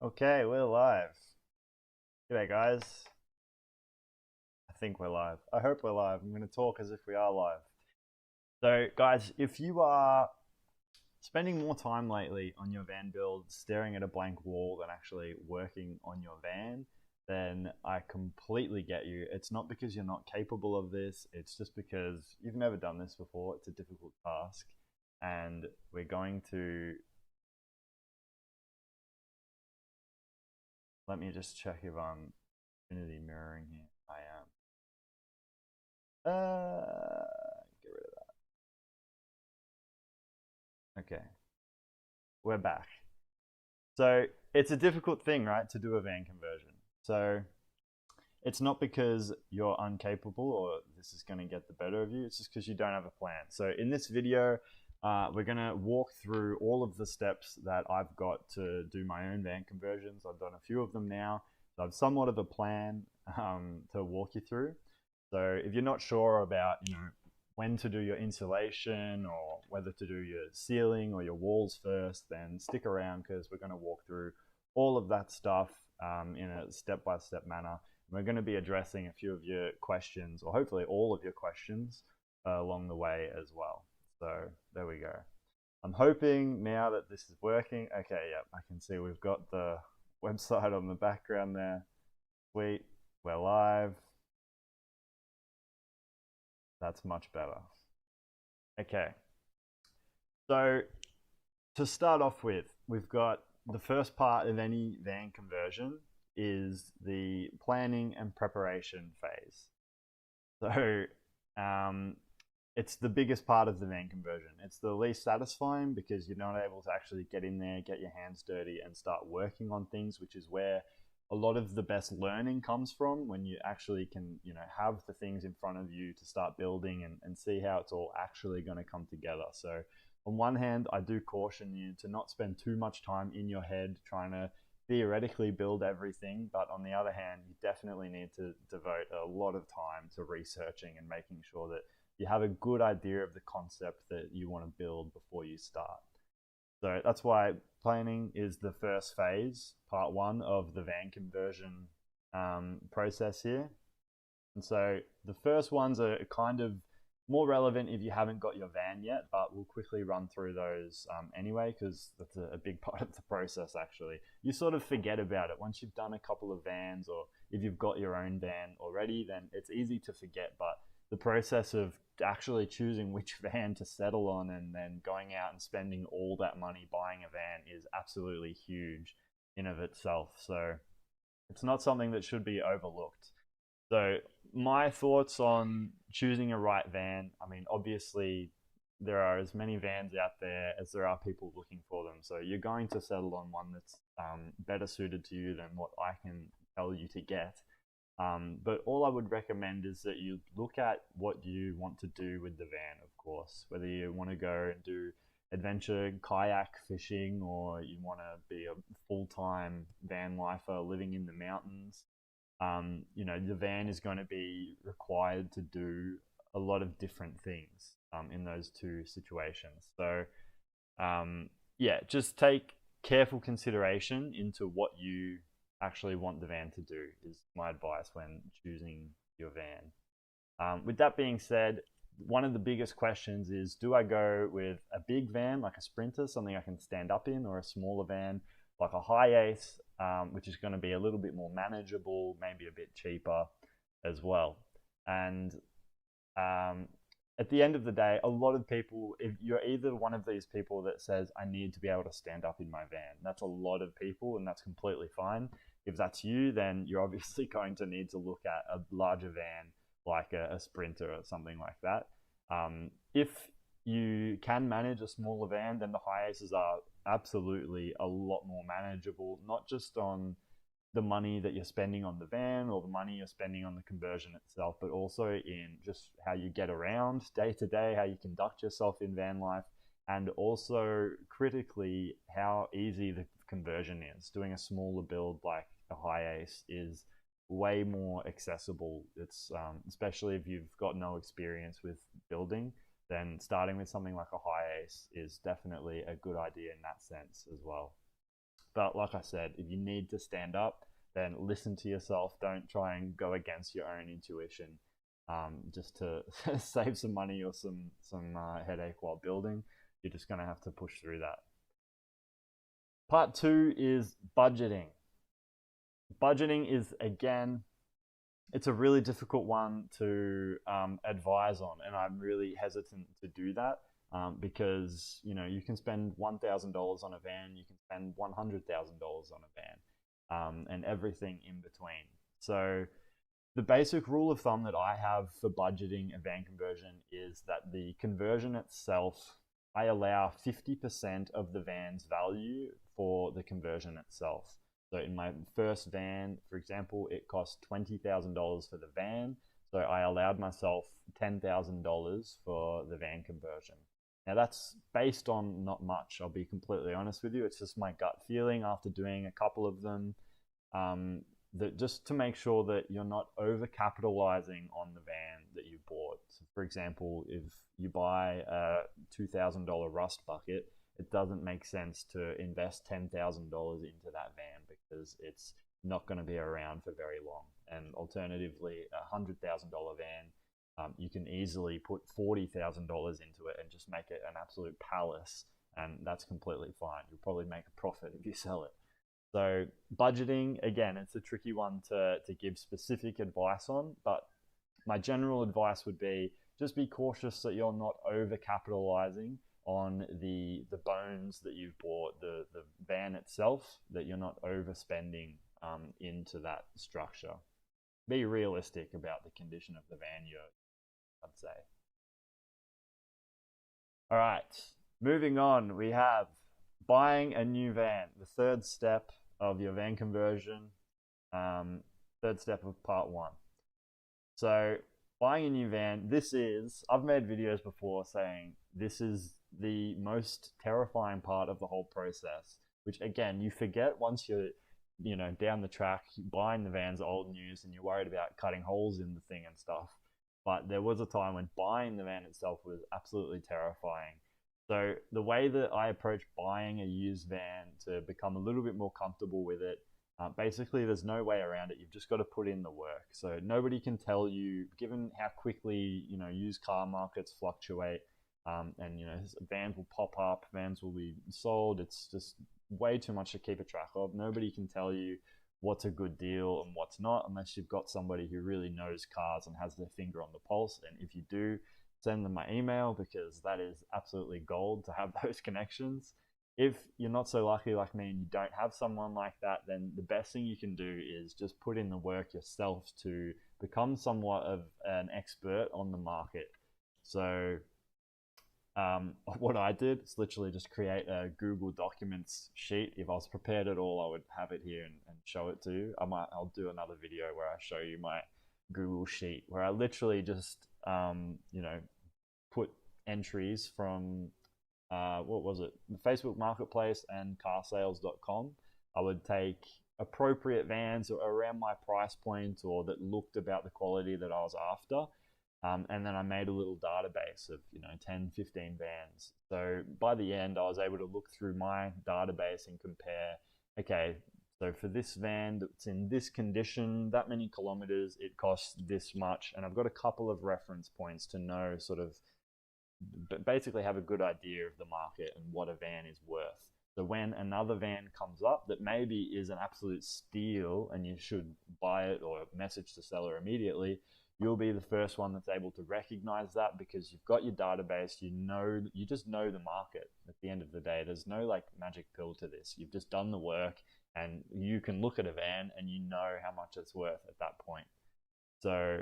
Okay, we're live. G'day, guys. I think we're live. I hope we're live. I'm going to talk as if we are live. So, guys, if you are spending more time lately on your van build, staring at a blank wall than actually working on your van, then I completely get you. It's not because you're not capable of this, it's just because you've never done this before. It's a difficult task. And we're going to let me just check if I'm infinity mirroring here. I am. Get rid of that. Okay, we're back. So it's a difficult thing, right, to do a van conversion. So it's not because you're incapable or this is going to get the better of you. It's just because you don't have a plan. So in this video, we're going to walk through all of the steps that I've got to do my own van conversions. I've done a few of them now. So I've somewhat of a plan to walk you through. So if you're not sure about, when to do your insulation or whether to do your ceiling or your walls first, then stick around because we're going to walk through all of that stuff in a step-by-step manner. We're going to be addressing a few of your questions, or hopefully all of your questions along the way as well. So there we go. I'm hoping now that this is working. Okay, yeah, I can see we've got the website on the background there. Sweet, we're live. That's much better. Okay, so to start off with, we've got the first part of any van conversion is the planning and preparation phase. So it's the biggest part of the van conversion. It's the least satisfying because you're not able to actually get in there, get your hands dirty, and start working on things, which is where a lot of the best learning comes from, when you actually can, have the things in front of you to start building and see how it's all actually going to come together. So on one hand, I do caution you to not spend too much time in your head trying to theoretically build everything, but on the other hand, you definitely need to devote a lot of time to researching and making sure that you have a good idea of the concept that you want to build before you start. So that's why planning is the first phase, part one of the van conversion process here. And so the first ones are kind of more relevant if you haven't got your van yet, but we'll quickly run through those anyway, because that's a big part of the process actually. You sort of forget about it once you've done a couple of vans, or if you've got your own van already, then it's easy to forget. But the process of actually choosing which van to settle on and then going out and spending all that money buying a van is absolutely huge in of itself. So it's not something that should be overlooked. So my thoughts on choosing a right van, I mean, obviously there are as many vans out there as there are people looking for them. So you're going to settle on one that's better suited to you than what I can tell you to get. But all I would recommend is that you look at what you want to do with the van, of course, whether you want to go and do adventure kayak fishing, or you want to be a full-time van lifer living in the mountains. The van is going to be required to do a lot of different things in those two situations. So just take careful consideration into what you actually want the van to do, is my advice when choosing your van. With that being said, one of the biggest questions is, do I go with a big van like a Sprinter, something I can stand up in, or a smaller van like a Hi-Ace, which is going to be a little bit more manageable, maybe a bit cheaper as well? And at the end of the day, a lot of people, if you're either one of these people that says, I need to be able to stand up in my van, that's a lot of people, and that's completely fine. If that's you, then you're obviously going to need to look at a larger van like a Sprinter or something like that. If you can manage a smaller van, then the Hi-Aces are absolutely a lot more manageable, not just on the money that you're spending on the van or the money you're spending on the conversion itself, but also in just how you get around day to day, how you conduct yourself in van life, and also critically how easy the conversion is. Doing a smaller build like a Hi-Ace is way more accessible. It's especially if you've got no experience with building, then starting with something like a Hi-Ace is definitely a good idea in that sense as well. But like I said, if you need to stand up, then listen to yourself. Don't try and go against your own intuition, just to save some money or some headache while building. You're just going to have to push through that. Part two is budgeting. Budgeting is, again, it's a really difficult one to advise on, and I'm really hesitant to do that, because you can spend $1,000 on a van, you can spend $100,000 on a van, and everything in between. So the basic rule of thumb that I have for budgeting a van conversion is that the conversion itself, I allow 50% of the van's value for the conversion itself. So in my first van, for example, it cost $20,000 for the van. So I allowed myself $10,000 for the van conversion. Now that's based on not much, I'll be completely honest with you. It's just my gut feeling after doing a couple of them, that just to make sure that you're not over-capitalizing on the van that you bought. So for example, if you buy a $2,000 rust bucket, it doesn't make sense to invest $10,000 into that van because it's not going to be around for very long. And alternatively, a $100,000 van, you can easily put $40,000 into it and just make it an absolute palace, and that's completely fine. You'll probably make a profit if you sell it. So budgeting, again, it's a tricky one to give specific advice on, but my general advice would be just be cautious that you're not over-capitalizing on the bones that you've bought, the van itself, that you're not overspending into that structure. Be realistic about the condition of the van I'd say. All right, moving on, we have buying a new van, the third step of your van conversion, third step of part one. So buying a new van, I've made videos before saying this is the most terrifying part of the whole process, which again, you forget once you're down the track, buying the van's old news and you're worried about cutting holes in the thing and stuff. But there was a time when buying the van itself was absolutely terrifying. So the way that I approach buying a used van to become a little bit more comfortable with it, basically there's no way around it. You've just got to put in the work. So nobody can tell you, given how quickly used car markets fluctuate, and vans will pop up, vans will be sold. It's just way too much to keep a track of. Nobody can tell you what's a good deal and what's not unless you've got somebody who really knows cars and has their finger on the pulse. And if you do, send them my email, because that is absolutely gold to have those connections. If you're not so lucky like me and you don't have someone like that, then the best thing you can do is just put in the work yourself to become somewhat of an expert on the market. So what I did is literally just create a Google Documents sheet. If I was prepared at all, I would have it here and show it to you. I'll do another video where I show you my Google sheet, where I literally just put entries from what was it, the Facebook Marketplace and carsales.com. I would take appropriate vans around my price point or that looked about the quality that I was after. And then I made a little database of 10, 15 vans. So by the end, I was able to look through my database and compare, okay, so for this van that's in this condition, that many kilometers, it costs this much. And I've got a couple of reference points to know, sort of basically have a good idea of the market and what a van is worth. So when another van comes up that maybe is an absolute steal and you should buy it or message the seller immediately, you'll be the first one that's able to recognize that, because you've got your database, you just know the market at the end of the day. There's no like magic pill to this. You've just done the work and you can look at a van and you know how much it's worth at that point. So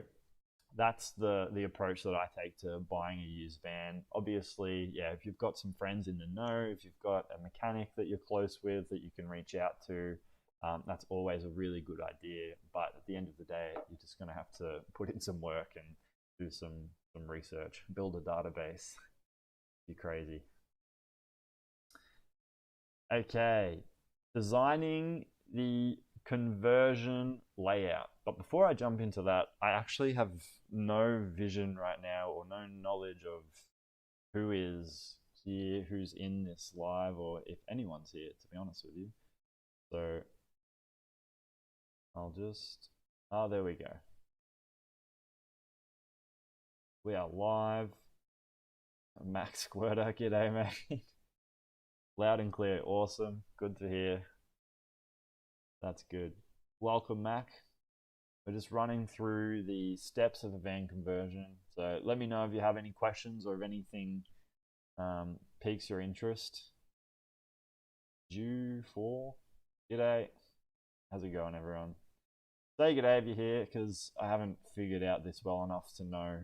that's the approach that I take to buying a used van. Obviously, yeah, if you've got some friends in the know, if you've got a mechanic that you're close with that you can reach out to, that's always a really good idea. But at the end of the day, you're just going to have to put in some work and do some research, build a database. Be crazy. Okay, designing the conversion layout. But before I jump into that, I actually have no vision right now or no knowledge of who is here, who's in this live, or if anyone's here, to be honest with you. So I'll just, oh, there we go. We are live. Max Squirter, g'day mate. Loud and clear, awesome, good to hear. That's good. Welcome, Mac. We're just running through the steps of a van conversion. So let me know if you have any questions or if anything piques your interest. Jew4, g'day. How's it going, everyone? Say g'day if you're here, because I haven't figured out this well enough to know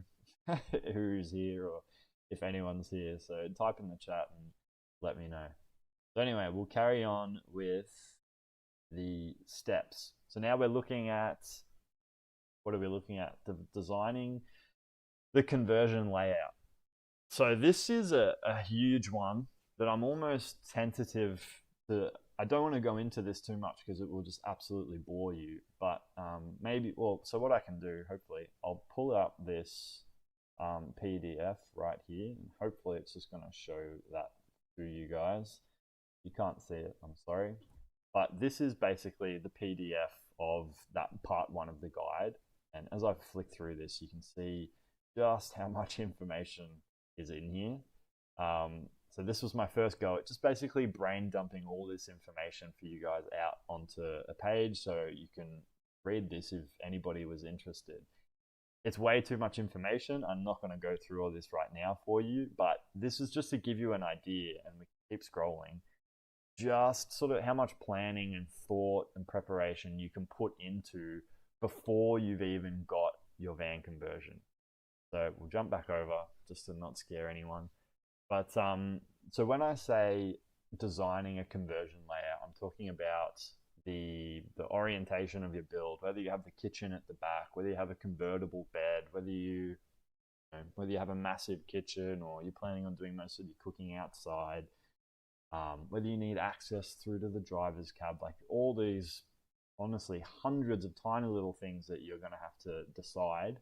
who's here or if anyone's here. So type in the chat and let me know. So anyway, we'll carry on with the steps. So now we're looking at, what are we looking at? Designing the conversion layout. So this is a huge one that I'm almost tentative to, I don't want to go into this too much because it will just absolutely bore you, but maybe, well, so what I can do, hopefully, I'll pull up this PDF right here, and hopefully it's just going to show that to you guys. You can't see it, I'm sorry. But this is basically the PDF of that part one of the guide. And as I flick through this, you can see just how much information is in here. So this was my first go at just basically brain dumping all this information for you guys out onto a page so you can read this if anybody was interested. It's way too much information. I'm not going to go through all this right now for you, but this is just to give you an idea, and we keep scrolling, just sort of how much planning and thought and preparation you can put into before you've even got your van conversion. So we'll jump back over just to not scare anyone. But so when I say designing a conversion layout, I'm talking about the orientation of your build, whether you have the kitchen at the back, whether you have a convertible bed, whether you have a massive kitchen or you're planning on doing most of your cooking outside, whether you need access through to the driver's cab, like all these, honestly, hundreds of tiny little things that you're going to have to decide.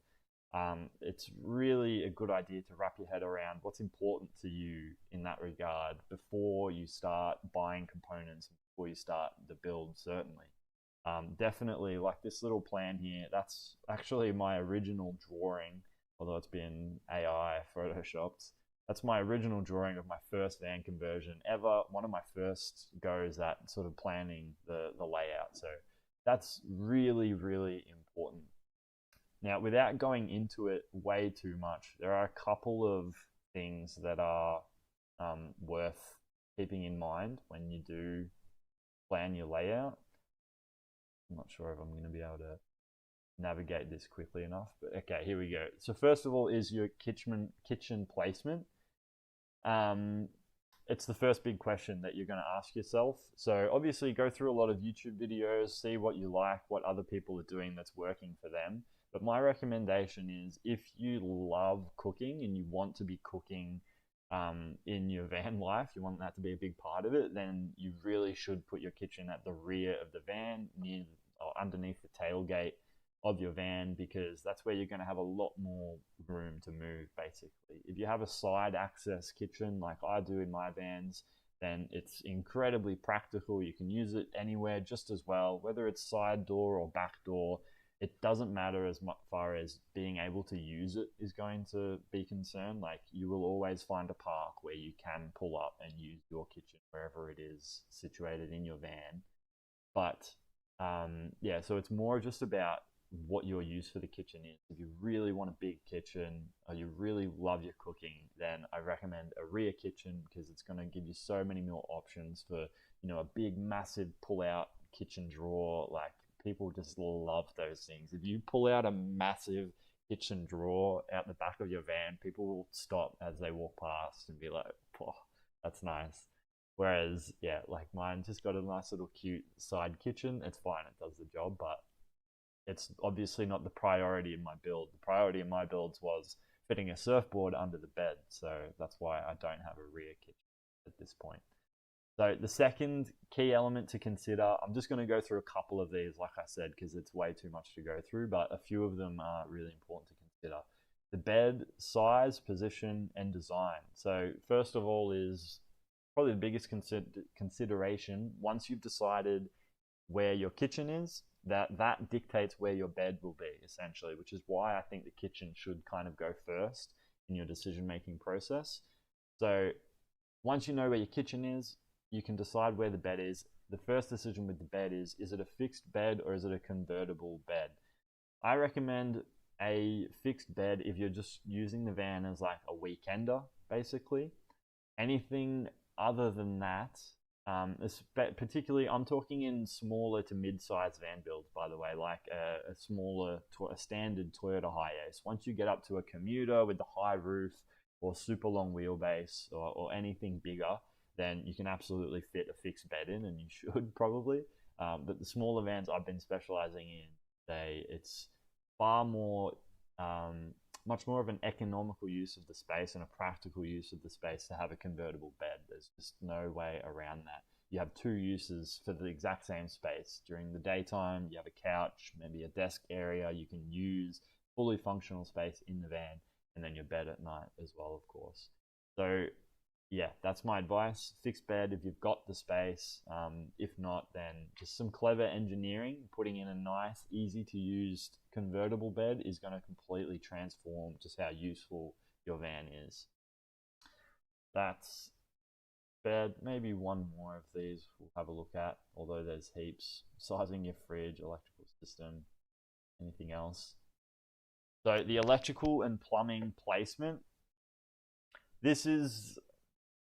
It's really a good idea to wrap your head around what's important to you in that regard before you start buying components, before you start the build, certainly. Definitely, like this little plan here, that's actually my original drawing, although it's been AI photoshopped. That's my original drawing of my first van conversion ever. One of my first goes at sort of planning the layout. So that's really, really important. Now, without going into it way too much, there are a couple of things that are worth keeping in mind when you do plan your layout. I'm not sure if I'm going to be able to navigate this quickly enough, but okay, here we go. So first of all is your kitchen placement. It's the first big question that you're going to ask yourself. So obviously go through a lot of YouTube videos, see what you like, what other people are doing that's working for them. But my recommendation is if you love cooking and you want to be cooking in your van life, you want that to be a big part of it, then you really should put your kitchen at the rear of the van, near or underneath the tailgate of your van, because that's where you're going to have a lot more room to move, basically. If you have a side access kitchen like I do in my vans, then it's incredibly practical. You can use it anywhere just as well, whether it's side door or back door. It doesn't matter as far as being able to use it is going to be concerned. Like, you will always find a park where you can pull up and use your kitchen wherever it is situated in your van. But yeah, so it's more just about what your use for the kitchen is. If you really want a big kitchen or you really love your cooking, then I recommend a rear kitchen, because it's going to give you so many more options for, you know, a big, massive pull-out kitchen drawer. Like, people just love those things. If you pull out a massive kitchen drawer out the back of your van, people will stop as they walk past and be like, oh, that's nice. Whereas, yeah, like mine just got a nice little cute side kitchen. It's fine, it does the job, but it's obviously not the priority in my build. The priority in my builds was fitting a surfboard under the bed, so that's why I don't have a rear kitchen at this point. So the second key element to consider, I'm just going to go through a couple of these, like I said, because it's way too much to go through, but a few of them are really important to consider. The bed size, position, and design. So first of all is probably the biggest consideration. Once you've decided where your kitchen is, that dictates where your bed will be, essentially, which is why I think the kitchen should kind of go first in your decision making process. So once you know where your kitchen is, you can decide where the bed is. The first decision with the bed is it a fixed bed or is it a convertible bed? I recommend a fixed bed if you're just using the van as like a weekender, basically. Anything other than that, particularly, I'm talking in smaller to mid-sized van builds, by the way, like a standard Toyota Hiace. Once you get up to a commuter with the high roof or super long wheelbase or anything bigger, then you can absolutely fit a fixed bed in, and you should probably. But the smaller vans I've been specializing in, it's far more, much more of an economical use of the space and a practical use of the space to have a convertible bed. There's just no way around that. You have two uses for the exact same space. During the daytime, you have a couch, maybe a desk area you can use, fully functional space in the van, and then your bed at night as well, of course. So yeah, that's my advice. Fixed bed if you've got the space. If not, then just some clever engineering. Putting in a nice, easy to use convertible bed is going to completely transform just how useful your van is. That's bed. Maybe one more of these we'll have a look at, although there's heaps. Sizing your fridge, electrical system, anything else. So the electrical and plumbing placement. This is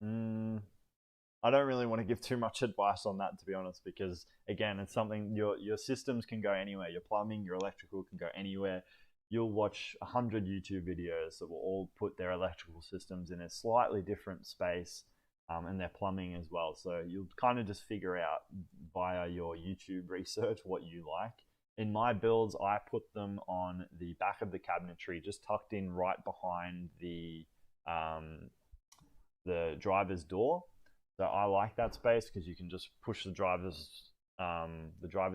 I don't really want to give too much advice on that, to be honest, because again, it's something your systems can go anywhere. Your plumbing, your electrical can go anywhere. You'll watch 100 YouTube videos that will all put their electrical systems in a slightly different space, and their plumbing as well. So you'll kind of just figure out via your YouTube research what you like. In my builds, I put them on the back of the cabinetry, just tucked in right behind the driver's door. So I like that space because you can just push the driver's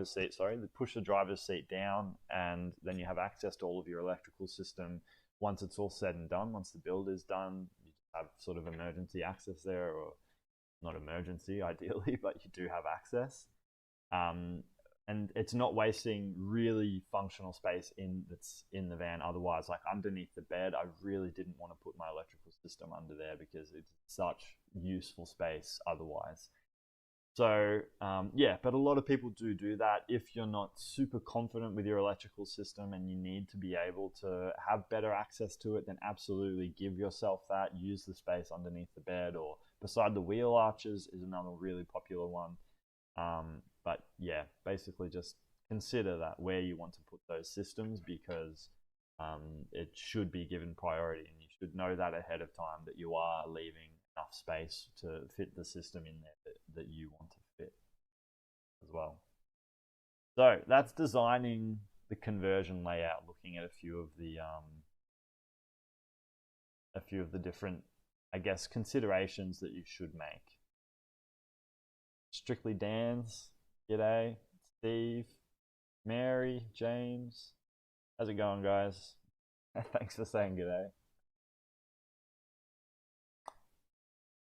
seat, push the driver's seat down, and then you have access to all of your electrical system once it's all said and done. Once the build is done, you have sort of emergency access there, or not emergency ideally, but you do have access. And it's not wasting really functional space that's in the van otherwise. Like underneath the bed, I really didn't want to put my electrical system under there because it's such useful space otherwise. So yeah, but a lot of people do that. If you're not super confident with your electrical system and you need to be able to have better access to it, then absolutely give yourself that. Use the space underneath the bed or beside the wheel arches is another really popular one. But yeah, basically just consider that where you want to put those systems, because it should be given priority, and you should know that ahead of time, that you are leaving enough space to fit the system in there that you want to fit as well. So that's designing the conversion layout, looking at a few of the different, I guess, considerations that you should make. Strictly Dan's. G'day, Steve, Mary, James. How's it going, guys? Thanks for saying g'day.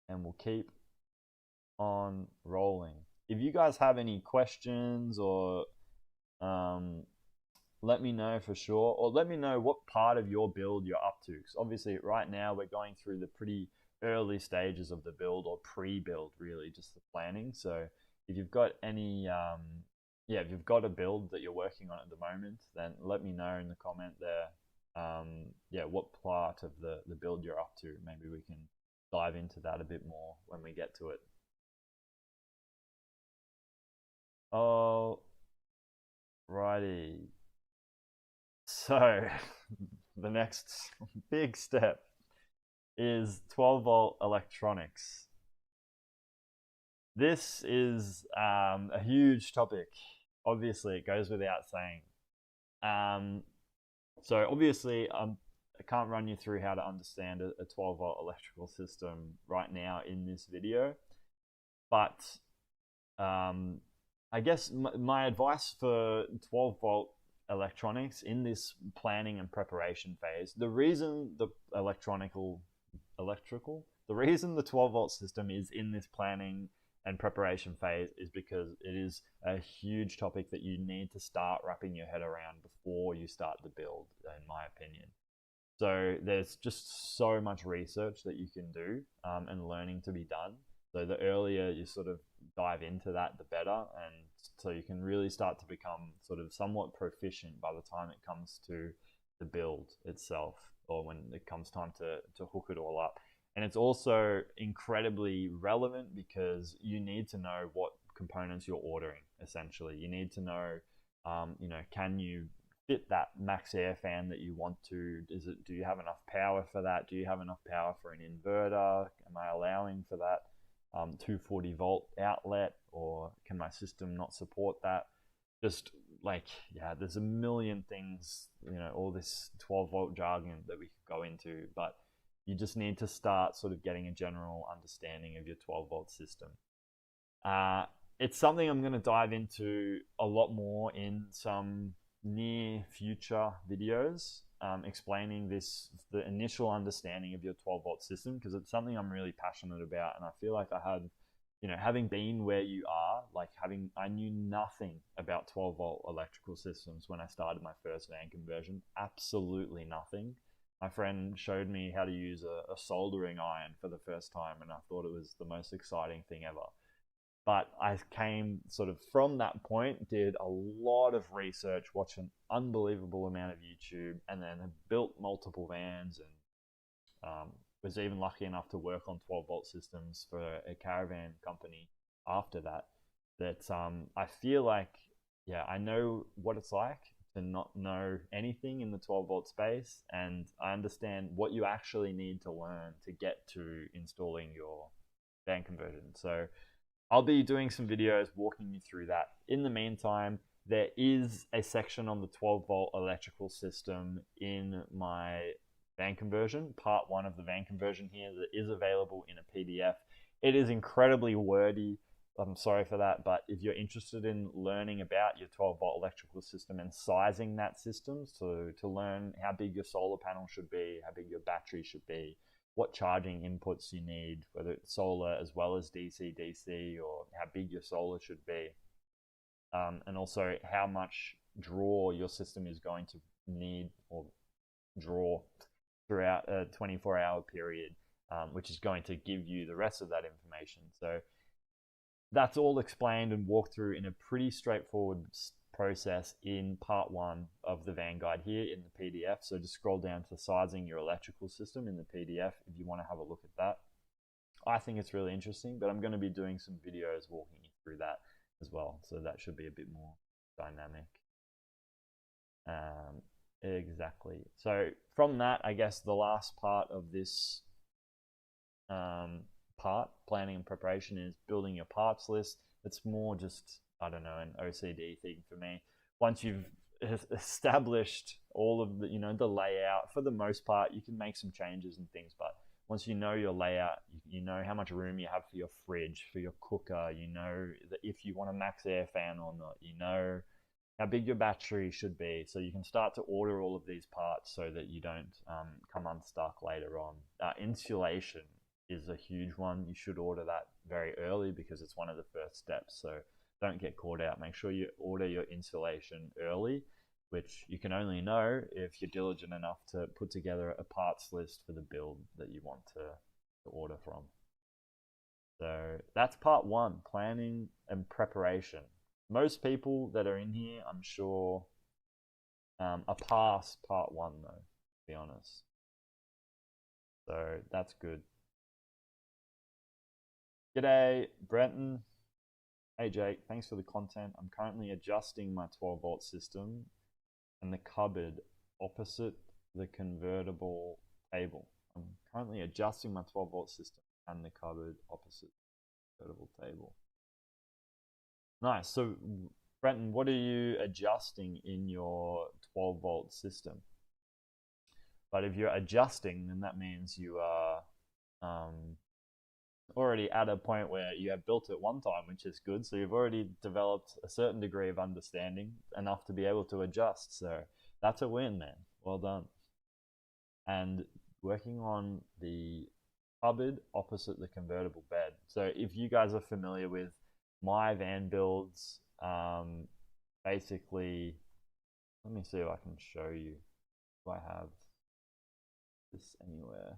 And we'll keep on rolling. If you guys have any questions, or let me know for sure, or let me know what part of your build you're up to. Because obviously right now we're going through the pretty early stages of the build, or pre-build really, just the planning. So if you've got any, if you've got a build that you're working on at the moment, then let me know in the comment there, what part of the build you're up to. Maybe we can dive into that a bit more when we get to it. Oh, righty. So the next big step is 12-volt electronics. This is a huge topic. Obviously, it goes without saying. So obviously, I can't run you through how to understand a 12-volt electrical system right now in this video. But I guess my advice for 12-volt electronics in this planning and preparation phase, the reason the reason the 12-volt system is in this planning and preparation phase is because it is a huge topic that you need to start wrapping your head around before you start the build, in my opinion. So there's just so much research that you can do, and learning to be done. So the earlier you sort of dive into that, the better. And so you can really start to become sort of somewhat proficient by the time it comes to the build itself, or when it comes time to hook it all up. And it's also incredibly relevant because you need to know what components you're ordering, essentially. You need to know, can you fit that max air fan that you want to? Do you have enough power for that? Do you have enough power for an inverter? Am I allowing for that 240-volt outlet, or can my system not support that? Just like, yeah, there's a million things, all this 12-volt jargon that we could go into, but you just need to start sort of getting a general understanding of your 12-volt system. It's something I'm going to dive into a lot more in some near future videos, explaining the initial understanding of your 12-volt system, because it's something I'm really passionate about. And I feel like I had, having been where you are, I knew nothing about 12-volt electrical systems when I started my first van conversion. Absolutely nothing. My friend showed me how to use a soldering iron for the first time, and I thought it was the most exciting thing ever. But I came sort of from that point, did a lot of research, watched an unbelievable amount of YouTube, and then built multiple vans, and was even lucky enough to work on 12-volt systems for a caravan company after that. I feel like, yeah, I know what it's like to not know anything in the 12-volt space, and I understand what you actually need to learn to get to installing your van conversion. So I'll be doing some videos walking you through that. In the meantime, there is a section on the 12-volt electrical system in my van conversion, part 1 of the van conversion here, that is available in a PDF. It is incredibly wordy. I'm sorry for that, but if you're interested in learning about your 12-volt electrical system and sizing that system, so to learn how big your solar panel should be, how big your battery should be, what charging inputs you need, whether it's solar as well as DC, or how big your solar should be, and also how much draw your system is going to need or draw throughout a 24-hour period, which is going to give you the rest of that information. So that's all explained and walked through in a pretty straightforward process in part 1 of the van guide here in the PDF. So just scroll down to sizing your electrical system in the PDF if you want to have a look at that. I think it's really interesting, but I'm going to be doing some videos walking you through that as well. So that should be a bit more dynamic. Exactly. So from that, I guess the last part of this planning and preparation, is building your parts list. It's more just, I don't know, an OCD thing for me. Once you've established all of the, the layout, for the most part, you can make some changes and things, but once you know your layout, you know how much room you have for your fridge, for your cooker, you know that if you want a max air fan or not, you know how big your battery should be, so you can start to order all of these parts so that you don't come unstuck later on. Insulation is a huge one. You should order that very early because it's one of the first steps. So don't get caught out. Make sure you order your insulation early, which you can only know if you're diligent enough to put together a parts list for the build that you want to order from. So that's part 1, planning and preparation. Most people that are in here, I'm sure, are past part 1 though, to be honest. So that's good. G'day, Brenton. Hey Jake, thanks for the content. I'm currently adjusting my 12-volt system and the cupboard opposite the convertible table. I'm currently adjusting my 12-volt system and the cupboard opposite the convertible table. Nice. So, Brenton, what are you adjusting in your 12-volt system? But if you're adjusting, then that means you are already at a point where you have built it one time, which is good. So you've already developed a certain degree of understanding, enough to be able to adjust. So that's a win, man. Well done. And working on the cupboard opposite the convertible bed. So if you guys are familiar with my van builds, basically, let me see if I can show you if I have this anywhere.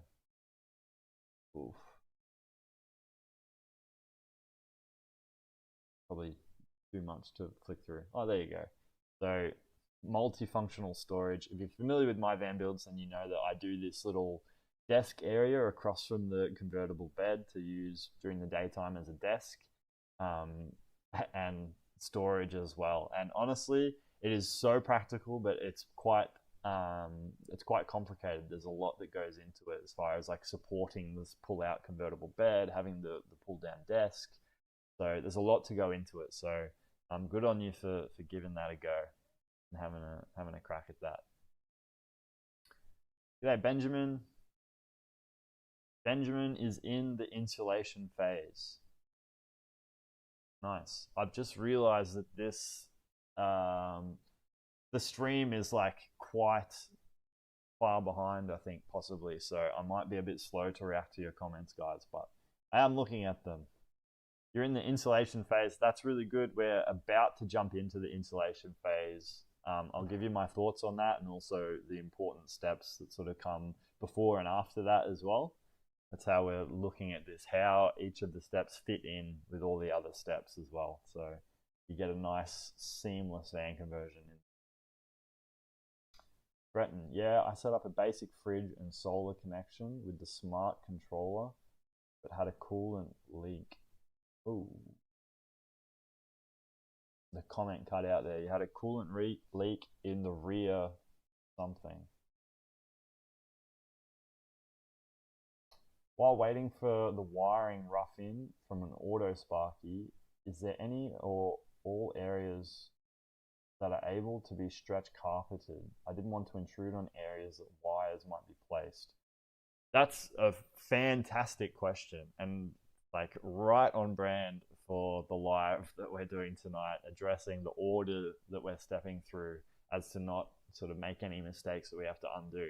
Oof. Probably too much to flick through. Oh, there you go. So multifunctional storage. If you're familiar with my van builds, then you know that I do this little desk area across from the convertible bed to use during the daytime as a desk, and storage as well. And honestly, it is so practical, but it's quite complicated. There's a lot that goes into it as far as like supporting this pull-out convertible bed, having the pull-down desk. So there's a lot to go into it. So good on you for giving that a go and having a crack at that. G'day, Benjamin. Benjamin is in the insulation phase. Nice. I've just realized that this the stream is like quite far behind, I think, possibly. So I might be a bit slow to react to your comments, guys, but I am looking at them. You're in the insulation phase. That's really good. We're about to jump into the insulation phase. I'll give you my thoughts on that and also the important steps that sort of come before and after that as well. That's how we're looking at this, how each of the steps fit in with all the other steps as well. So you get a nice seamless van conversion in. Breton, yeah, I set up a basic fridge and solar connection with the smart controller, but had a coolant leak. Ooh. The comment cut out there. You had a coolant leak in the rear something. While waiting for the wiring rough in from an auto sparky, is there any or all areas that are able to be stretch carpeted? I didn't want to intrude on areas that wires might be placed. That's a fantastic question and like right on brand for the live that we're doing tonight, addressing the order that we're stepping through as to not sort of make any mistakes that we have to undo.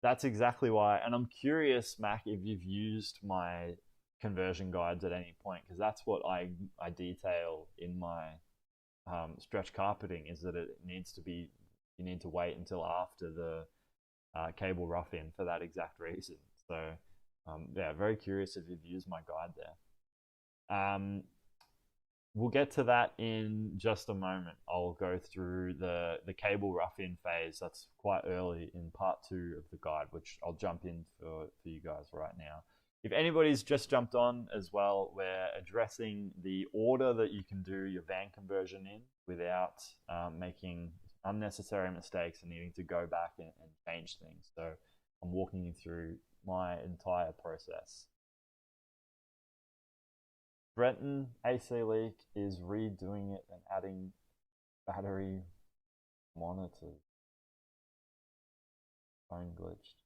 That's exactly why, and I'm curious, Mac, if you've used my conversion guides at any point, because that's what I detail in my stretch carpeting, is that it needs to be, you need to wait until after the cable rough in for that exact reason. So yeah, very curious if you've used my guide there. We'll get to that in just a moment. I'll go through the cable rough-in phase. That's quite early in part 2 of the guide, which I'll jump in for you guys right now. If anybody's just jumped on as well, we're addressing the order that you can do your van conversion in without making unnecessary mistakes and needing to go back and change things. So I'm walking you through my entire process. Brenton, AC leak, is redoing it and adding battery monitors. Phone glitched.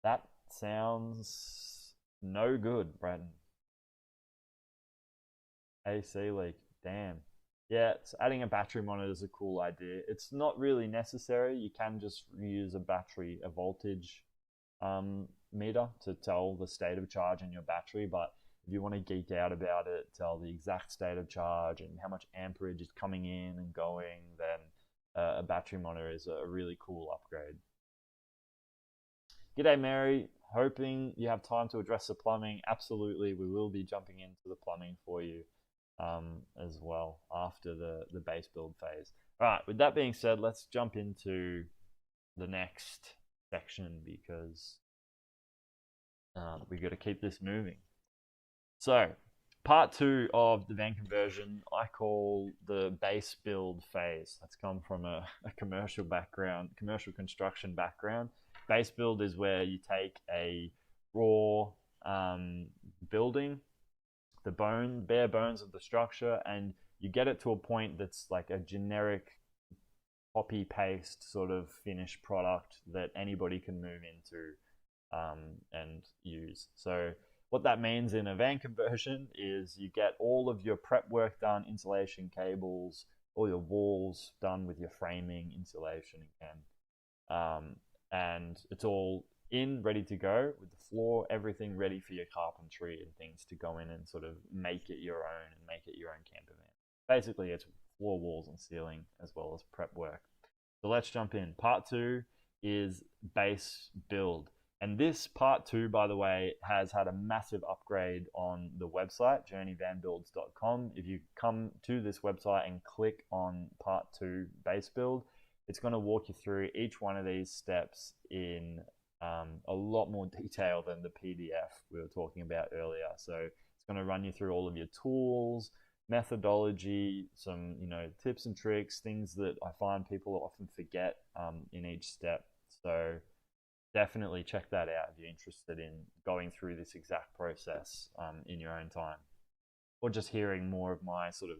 That sounds no good, Brenton. AC leak, damn. Yeah, so adding a battery monitor is a cool idea. It's not really necessary. You can just use a voltage meter to tell the state of charge in your battery, but if you want to geek out about it, tell the exact state of charge and how much amperage is coming in and going, then a battery monitor is a really cool upgrade. G'day, Mary. Hoping you have time to address the plumbing. Absolutely, we will be jumping into the plumbing for you as well after the base build phase. All right, with that being said, let's jump into the next section because we got to keep this moving. So, part 2 of the van conversion, I call the base build phase. That's come from a commercial background, commercial construction background. Base build is where you take a raw building, the bare bones of the structure, and you get it to a point that's like a generic copy paste sort of finished product that anybody can move into and use. So what that means in a van conversion is you get all of your prep work done, insulation cables, all your walls done with your framing, insulation again, and it's all in, ready to go, with the floor, everything ready for your carpentry and things to go in and sort of make it your own and make it your own camper van. Basically, it's floor, walls, and ceiling as well as prep work. So let's jump in. Part two is base build. And this part two, by the way, has had a massive upgrade on the website, journeyvanbuilds.com. If you come to this website and click on part two, base build, it's going to walk you through each one of these steps in a lot more detail than the PDF we were talking about earlier. So it's going to run you through all of your tools, methodology, some tips and tricks, things that I find people often forget in each step. So definitely check that out if you're interested in going through this exact process in your own time, or just hearing more of my sort of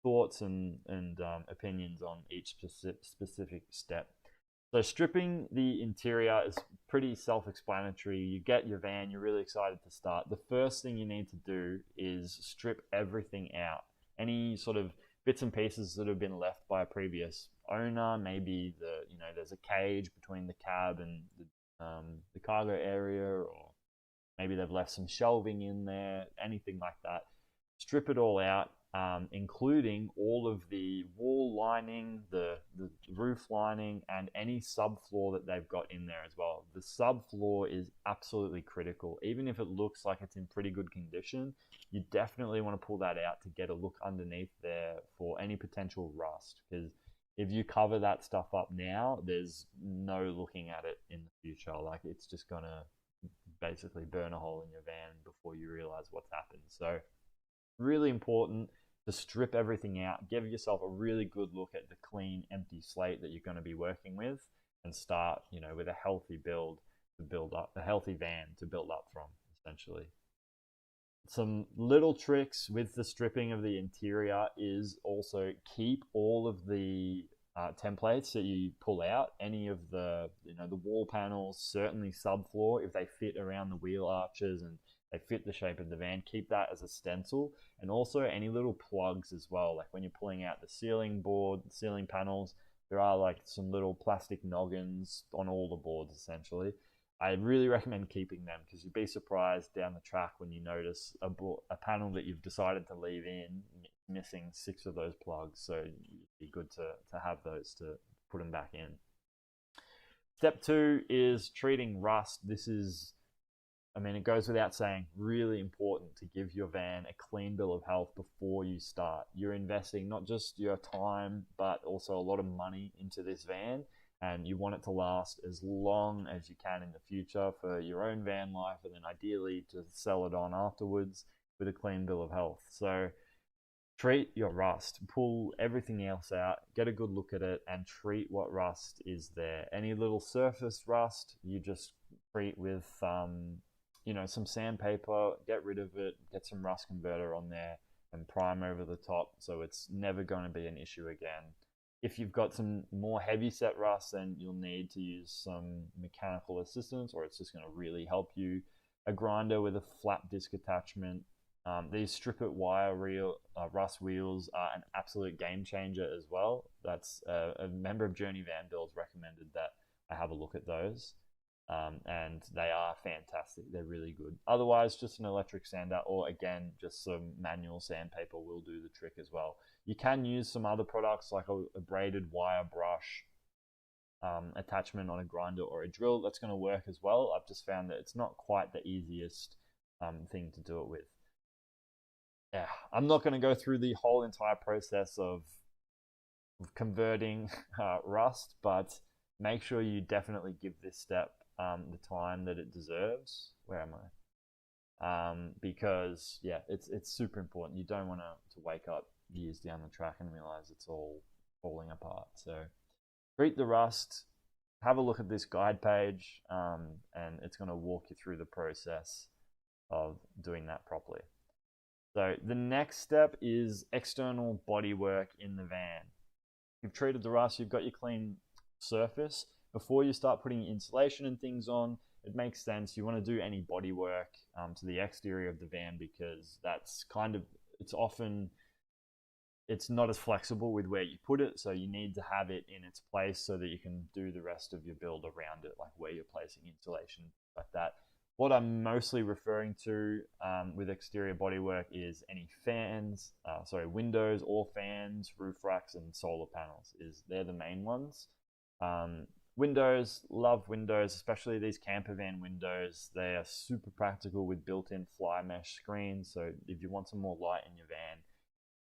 thoughts and opinions on each specific step. So stripping the interior is pretty self-explanatory. You get your van, you're really excited to start. The first thing you need to do is strip everything out. Any sort of bits and pieces that have been left by a previous owner, maybe there's a cage between the cab and the cargo area, or maybe they've left some shelving in there, anything like that. Strip it all out, including all of the wall lining, the roof lining, and any subfloor that they've got in there as well. The subfloor is absolutely critical. Even if it looks like it's in pretty good condition, you definitely want to pull that out to get a look underneath there for any potential rust, because if you cover that stuff up now, there's no looking at it in the future. Like, it's just gonna basically burn a hole in your van before you realize what's happened. So really important to strip everything out, give yourself a really good look at the clean, empty slate that you're going to be working with, and start, with a healthy build to build up, a healthy van to build up from, essentially. Some little tricks with the stripping of the interior is also keep all of the templates that you pull out, any of the the wall panels, certainly subfloor, if they fit around the wheel arches and they fit the shape of the van, keep that as a stencil. And also any little plugs as well, like when you're pulling out the ceiling board, ceiling panels, there are like some little plastic noggins on all the boards essentially. I really recommend keeping them, because you'd be surprised down the track when you notice a panel that you've decided to leave in missing 6 of those plugs. So it'd be good to have those to put them back in. Step 2 is treating rust. This is, it goes without saying, really important to give your van a clean bill of health before you start. You're investing not just your time, but also a lot of money into this van, and you want it to last as long as you can in the future for your own van life, and then ideally to sell it on afterwards with a clean bill of health. So treat your rust, pull everything else out, get a good look at it, and treat what rust is there. Any little surface rust, you just treat with some sandpaper, get rid of it, get some rust converter on there, and prime over the top, so it's never going to be an issue again. If you've got some more heavy set rust, then you'll need to use some mechanical assistance, or it's just going to really help you. A grinder with a flat disc attachment. These strip it wire rust wheels are an absolute game changer as well. That's a member of Journey Van Builds recommended that I have a look at those. And they are fantastic. They're really good. Otherwise, just an electric sander, or again, just some manual sandpaper will do the trick as well. You can use some other products like a braided wire brush attachment on a grinder or a drill. That's going to work as well. I've just found that it's not quite the easiest thing to do it with. Yeah, I'm not going to go through the whole entire process of converting rust, but make sure you definitely give this step the time that it deserves. Where am I? Because yeah, it's super important. You don't want to wake up years down the track and realize it's all falling apart. So treat the rust, have a look at this guide page, and it's going to walk you through the process of doing that properly. So the next step is external bodywork in the van. You've treated the rust, you've got your clean surface. Before you start putting insulation and things on, it makes sense. You want to do any body work to the exterior of the van, because that's it's often it's not as flexible with where you put it, so you need to have it in its place so that you can do the rest of your build around it, like where you're placing insulation, like that. What I'm mostly referring to with exterior bodywork is any fans, windows or fans, roof racks, and solar panels. They're the main ones. Windows, love windows, especially these campervan windows. They are super practical with built-in fly mesh screens. So if you want some more light in your van,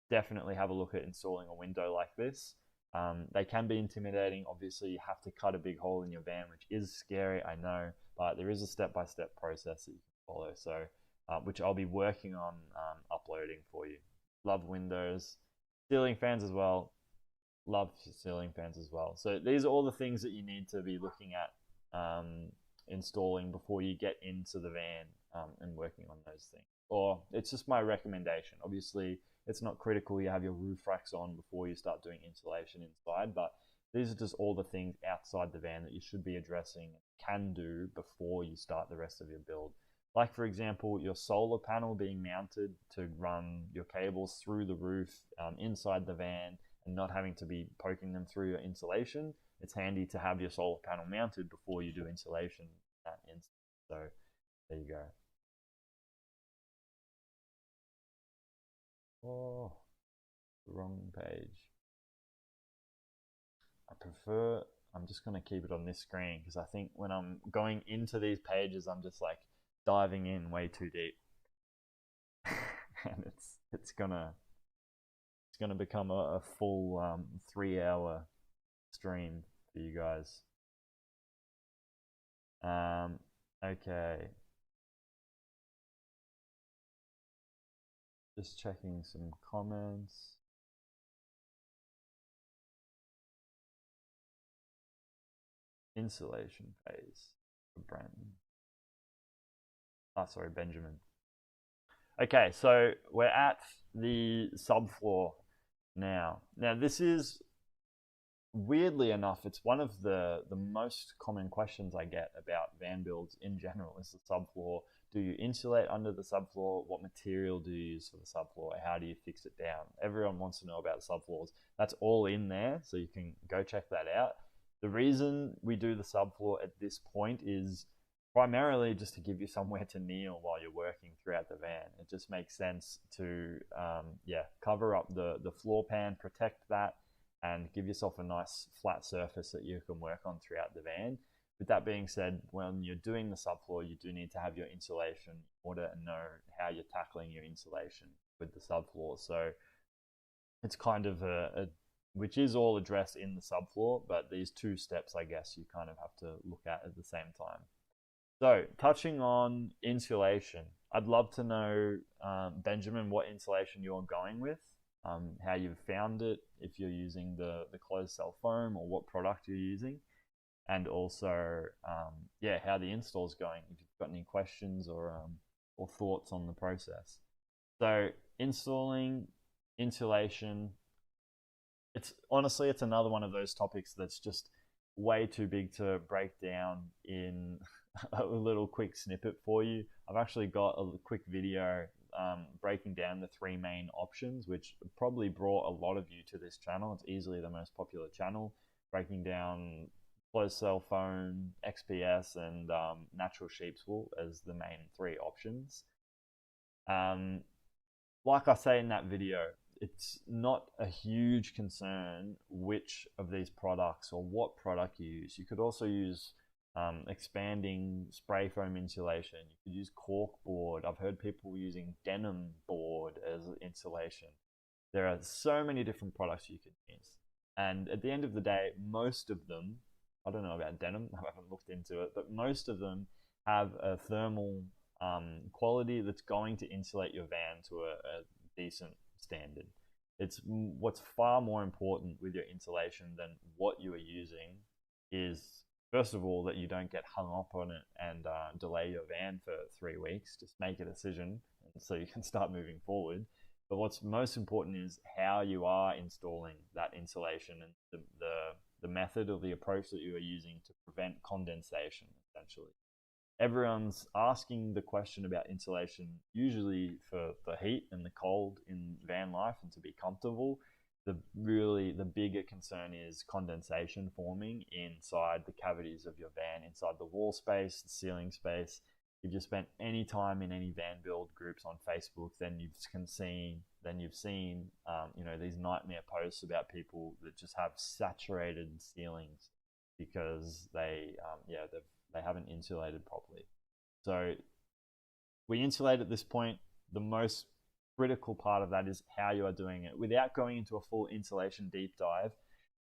definitely have a look at installing a window like this. They can be intimidating. Obviously, you have to cut a big hole in your van, which is scary, I know, but there is a step-by-step process that you can follow. So, which I'll be working on uploading for you. Love windows, ceiling fans as well. Love ceiling fans as well. So these are all the things that you need to be looking at installing before you get into the van and working on those things. Or it's just my recommendation. Obviously, it's not critical you have your roof racks on before you start doing insulation inside, but these are just all the things outside the van that you should be addressing and can do before you start the rest of your build. Like, for example, your solar panel being mounted to run your cables through the roof inside the van and not having to be poking them through your insulation. It's handy to have your solar panel mounted before you do insulation in that instance. So there you go. Oh, wrong page. I'm just going to keep it on this screen because I think when I'm going into these pages, I'm just like diving in way too deep. And it's gonna become a full 3-hour stream for you guys. Okay. Just checking some comments. Insulation phase for Brandon. Sorry, Benjamin. Okay, so we're at the subfloor now. Now this is, weirdly enough, it's one of the most common questions I get about van builds in general is the subfloor. Do you insulate under the subfloor? What material do you use for the subfloor? How do you fix it down? Everyone wants to know about subfloors. That's all in there, so you can go check that out. The reason we do the subfloor at this point is primarily just to give you somewhere to kneel while you're working throughout the van. It just makes sense to cover up the floor pan, protect that, and give yourself a nice flat surface that you can work on throughout the van. With that being said, when you're doing the subfloor, you do need to have your insulation in order to know how you're tackling your insulation with the subfloor. So it's kind of which is all addressed in the subfloor, but these two steps, I guess, you kind of have to look at the same time. So, touching on insulation, I'd love to know, Benjamin, what insulation you're going with, how you've found it, if you're using the closed cell foam or what product you're using, and also, how the install's going, if you've got any questions or thoughts on the process. So, installing insulation, it's another one of those topics that's just way too big to break down in a little quick snippet for you. I've actually got a quick video breaking down the 3 main options, which probably brought a lot of you to this channel. It's easily the most popular channel, breaking down closed cell foam, XPS, and natural sheep's wool as the main 3 options. Like I say in that video, it's not a huge concern which of these products or what product you use. You could also use expanding spray foam insulation. You could use cork board. I've heard people using denim board as insulation. There are so many different products you can use. And at the end of the day, most of them, I don't know about denim, I haven't looked into it, but most of them have a thermal quality that's going to insulate your van to a decent standard. It's what's far more important with your insulation than what you are using is, first of all, that you don't get hung up on it and delay your van for 3 weeks. Just make a decision so you can start moving forward. But what's most important is how you are installing that insulation and the method or the approach that you are using to prevent condensation, essentially. Everyone's asking the question about insulation usually for the heat and the cold in van life and to be comfortable. the bigger concern is condensation forming inside the cavities of your van, inside the wall space, the ceiling space. If you spent any time in any van build groups on Facebook, then you've seen these nightmare posts about people that just have saturated ceilings because they haven't insulated properly. So we insulate at this point. The most critical part of that is how you are doing it. Without going into a full insulation deep dive,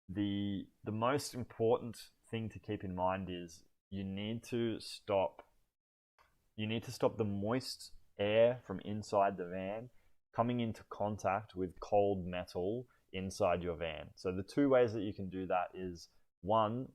the most important thing to keep in mind is you need to stop the moist air from inside the van coming into contact with cold metal inside your van. So the two ways that you can do that is, one,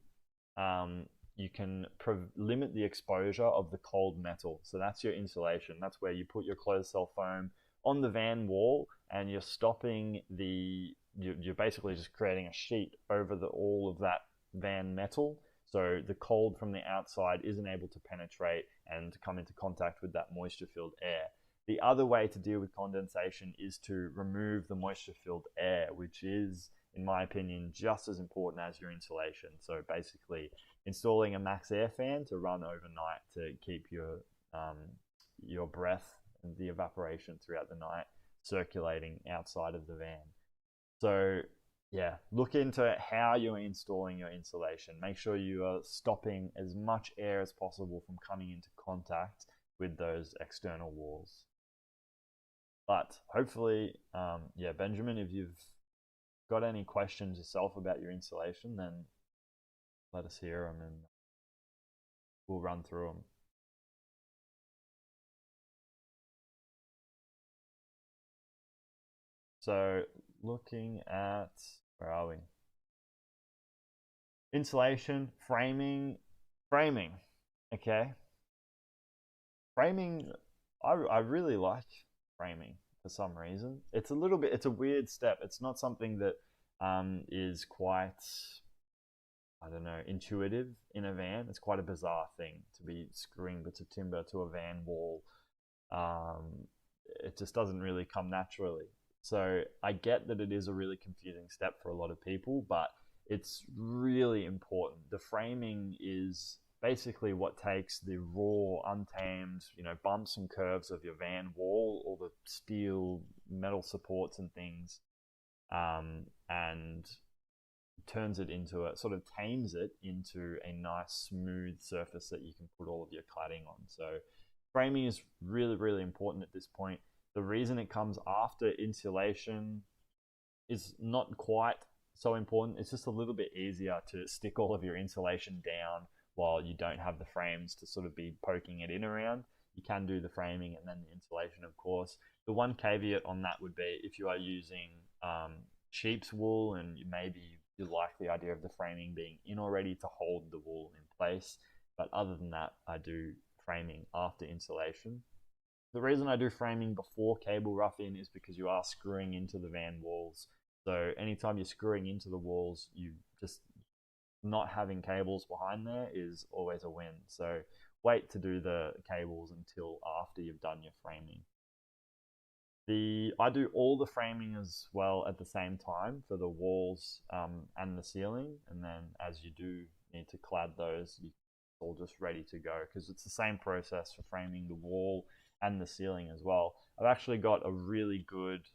you can limit the exposure of the cold metal. So that's your insulation. That's where you put your closed cell foam on the van wall, and you're stopping you're basically just creating a sheet over all of that van metal, so the cold from the outside isn't able to penetrate and come into contact with that moisture-filled air. The other way to deal with condensation is to remove the moisture-filled air, which is, in my opinion, just as important as your insulation. So basically installing a max air fan to run overnight to keep your breath and the evaporation throughout the night circulating outside of the van. So yeah, look into how you're installing your insulation. Make sure you are stopping as much air as possible from coming into contact with those external walls. But hopefully, Benjamin, if you've got any questions yourself about your insulation, then let us hear them and we'll run through them. So looking at, where are we? Insulation, framing. Okay. Framing, I really like framing for some reason. It's a weird step. It's not something that is quite, I don't know, intuitive in a van. It's quite a bizarre thing to be screwing bits of timber to a van wall. It just doesn't really come naturally. So I get that it is a really confusing step for a lot of people, but it's really important. The framing is basically what takes the raw, untamed, bumps and curves of your van wall, all the steel, metal supports and things, and turns it into sort of tames it into a nice, smooth surface that you can put all of your cladding on. So framing is really, really important at this point. The reason it comes after insulation is not quite so important. It's just a little bit easier to stick all of your insulation down while you don't have the frames to sort of be poking it in around. You can do the framing and then the insulation, of course. The one caveat on that would be if you are using sheep's wool and maybe you like the idea of the framing being in already to hold the wool in place. But other than that, I do framing after insulation. The reason I do framing before cable roughing is because you are screwing into the van walls. So anytime you're screwing into the walls, you just not having cables behind there is always a win. So wait to do the cables until after you've done your framing. I do all the framing as well at the same time for the walls and the ceiling, and then as you do need to clad those, you're all just ready to go because it's the same process for framing the wall and the ceiling as well. I've actually got a really good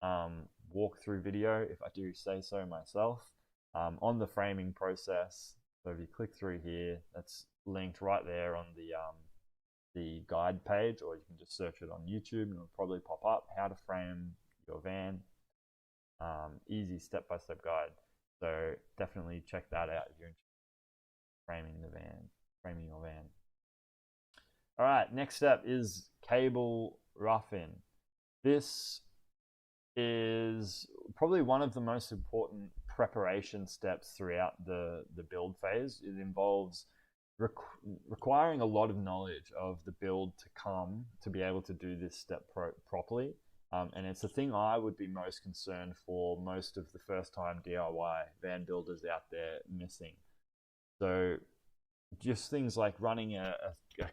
walkthrough video, if I do say so myself, on the framing process. So if you click through here, that's linked right there on the guide page, or you can just search it on YouTube and it'll probably pop up how to frame your van. Easy step-by-step guide. So definitely check that out if you're interested in framing your van. All right, next step is cable roughing. This is probably one of the most important preparation steps throughout the build phase. It involves requiring a lot of knowledge of the build to come to be able to do this step properly. And it's the thing I would be most concerned for most of the first time DIY van builders out there missing. So just things like running a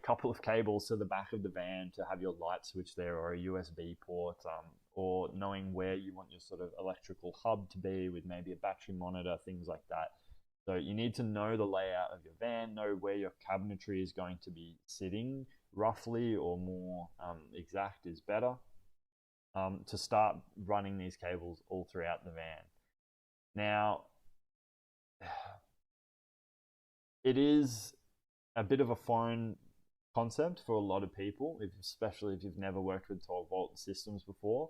couple of cables to the back of the van to have your light switch there, or a USB port, or knowing where you want your sort of electrical hub to be with maybe a battery monitor, things like that. So you need to know the layout of your van, know where your cabinetry is going to be sitting roughly, or more exact is better, to start running these cables all throughout the van. Now, it is a bit of a foreign concept for a lot of people, especially if you've never worked with 12-volt systems before.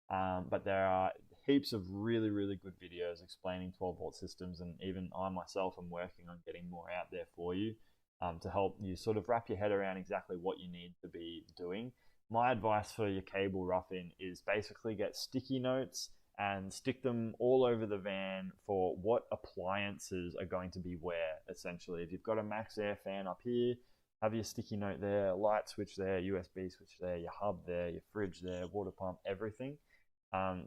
But there are heaps of really, really good videos explaining 12-volt systems, and even I myself am working on getting more out there for you, to help you sort of wrap your head around exactly what you need to be doing. My advice for your cable roughing is basically get sticky notes and stick them all over the van for what appliances are going to be where, essentially. If you've got a max air fan up here, have your sticky note there, light switch there, USB switch there, your hub there, your fridge there, water pump, everything.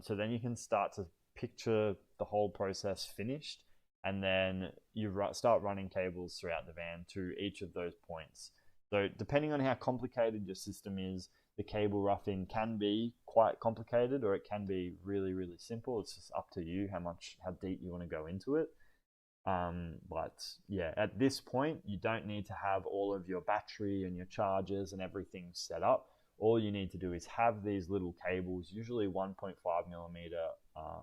So then you can start to picture the whole process finished, and then you start running cables throughout the van to each of those points. So depending on how complicated your system is, the cable roughing can be quite complicated, or it can be really, really simple. It's just up to you how deep you want to go into it. But yeah, at this point, you don't need to have all of your battery and your chargers and everything set up. All you need to do is have these little cables, usually 1.5 millimeter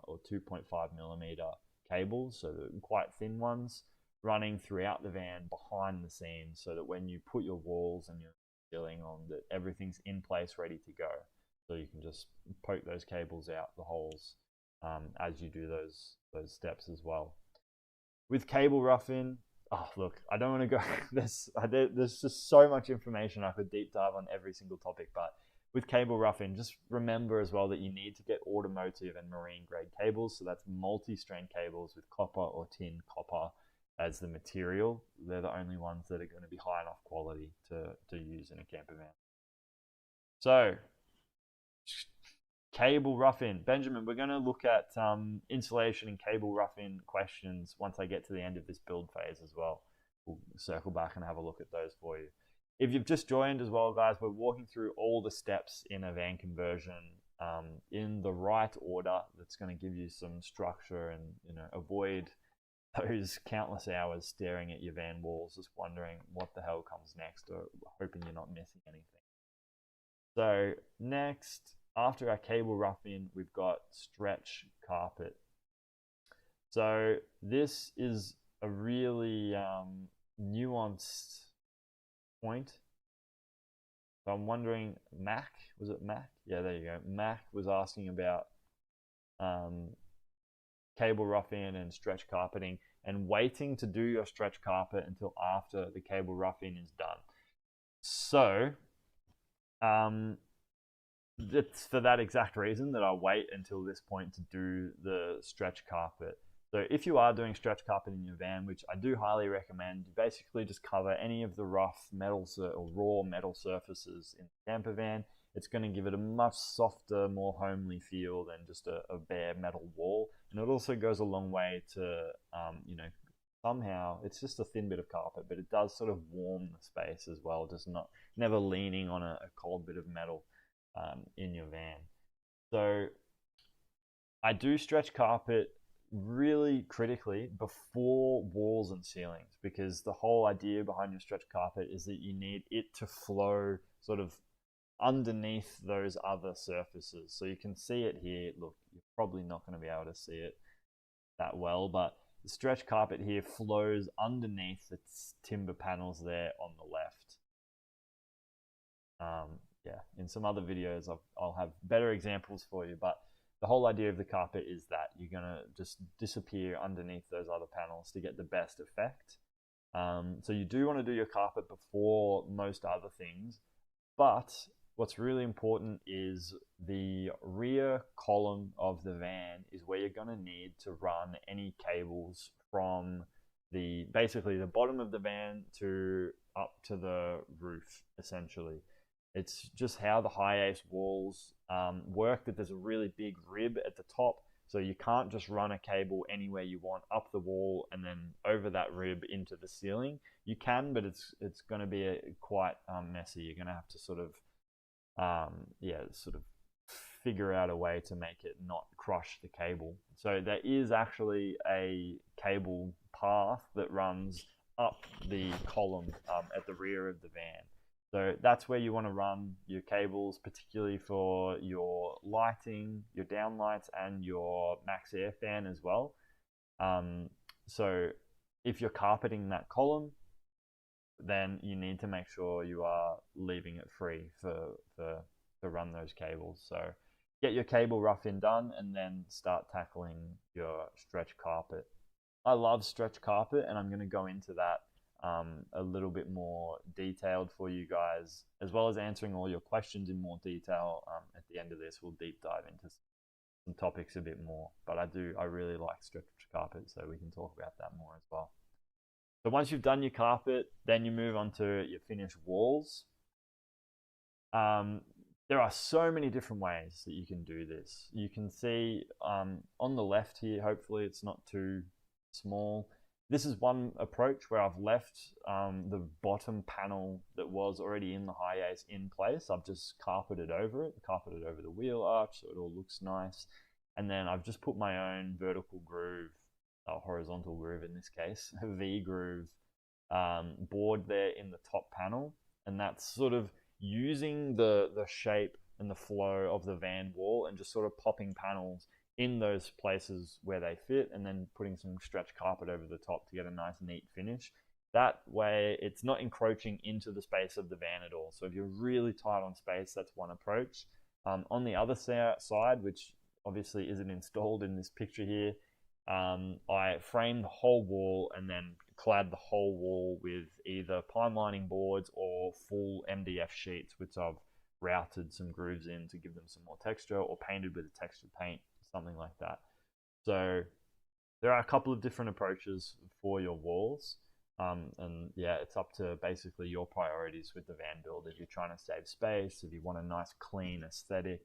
or 2.5 millimeter cables, so quite thin ones, running throughout the van behind the scenes, so that when you put your walls and your ceiling on, that everything's in place, ready to go. So you can just poke those cables out the holes as you do those steps as well. With cable roughing, oh look, I don't want to go. There's just so much information. I could deep dive on every single topic, but with cable roughing, just remember as well that you need to get automotive and marine grade cables. So that's multi-strand cables with copper or tin copper as the material. They're the only ones that are going to be high enough quality to use in a camper van. So, cable roughing. Benjamin, we're going to look at insulation and cable roughing questions once I get to the end of this build phase as well. We'll circle back and have a look at those for you. If you've just joined as well, guys, we're walking through all the steps in a van conversion in the right order. That's going to give you some structure and, avoid those countless hours staring at your van walls, just wondering what the hell comes next, or hoping you're not missing anything. So next, after our cable roughing, we've got stretch carpet. So this is a really nuanced point. So I'm wondering, Mac, was it Mac? Yeah, there you go. Mac was asking about cable roughing and stretch carpeting, and waiting to do your stretch carpet until after the cable roughing is done. So it's for that exact reason that I wait until this point to do the stretch carpet. So if you are doing stretch carpet in your van, which I do highly recommend, you basically just cover any of the rough metal or raw metal surfaces in the camper van. It's going to give it a much softer, more homely feel than just a bare metal wall. And it also goes a long way to, somehow, it's just a thin bit of carpet, but it does sort of warm the space as well, just never leaning on a cold bit of metal in your van. So I do stretch carpet really critically before walls and ceilings, because the whole idea behind your stretch carpet is that you need it to flow sort of underneath those other surfaces. So you can see it here. Look, you're probably not going to be able to see it that well, but the stretch carpet here flows underneath the timber panels there on the left. Yeah, in some other videos I'll have better examples for you, but the whole idea of the carpet is that you're going to just disappear underneath those other panels to get the best effect. So you do want to do your carpet before most other things, but what's really important is the rear column of the van is where you're going to need to run any cables from basically the bottom of the van up to the roof, essentially. It's just how the high ace walls work, that there's a really big rib at the top So you can't just run a cable anywhere you want up the wall and then over that rib into the ceiling. You can, but it's going to be quite messy. You're going to have to sort of sort of figure out a way to make it not crush the cable. So there is actually a cable path that runs up the column at the rear of the van. So that's where you want to run your cables, particularly for your lighting, your downlights, and your max air fan as well. So if you're carpeting that column, then you need to make sure you are leaving it free to run those cables. So get your cable roughing done and then start tackling your stretch carpet. I love stretch carpet, and I'm going to go into that a little bit more detailed for you guys, as well as answering all your questions in more detail. At the end of this, we'll deep dive into some topics a bit more, but I really like stretch carpet, so we can talk about that more as well. So once you've done your carpet, then you move on to your finished walls. There are so many different ways that you can do this. You can see on the left here, hopefully it's not too small. This is one approach where I've left the bottom panel that was already in the high ace in place. I've just carpeted over it, carpeted over the wheel arch so it all looks nice. And then I've just put my own vertical groove, horizontal groove in this case, a V groove board there in the top panel. And that's sort of using the shape and the flow of the van wall and just sort of popping panels in those places where they fit, and then putting some stretch carpet over the top to get a nice neat finish. That way it's not encroaching into the space of the van at all. So if you're really tight on space, that's one approach. On the other side, which obviously isn't installed in this picture here, I framed the whole wall and then clad the whole wall with either pine lining boards or full MDF sheets, which I've routed some grooves in to give them some more texture, or painted with a textured paint, something like that. So there are a couple of different approaches for your walls. And yeah, it's up to basically your priorities with the van build. If you're trying to save space, if you want a nice clean aesthetic,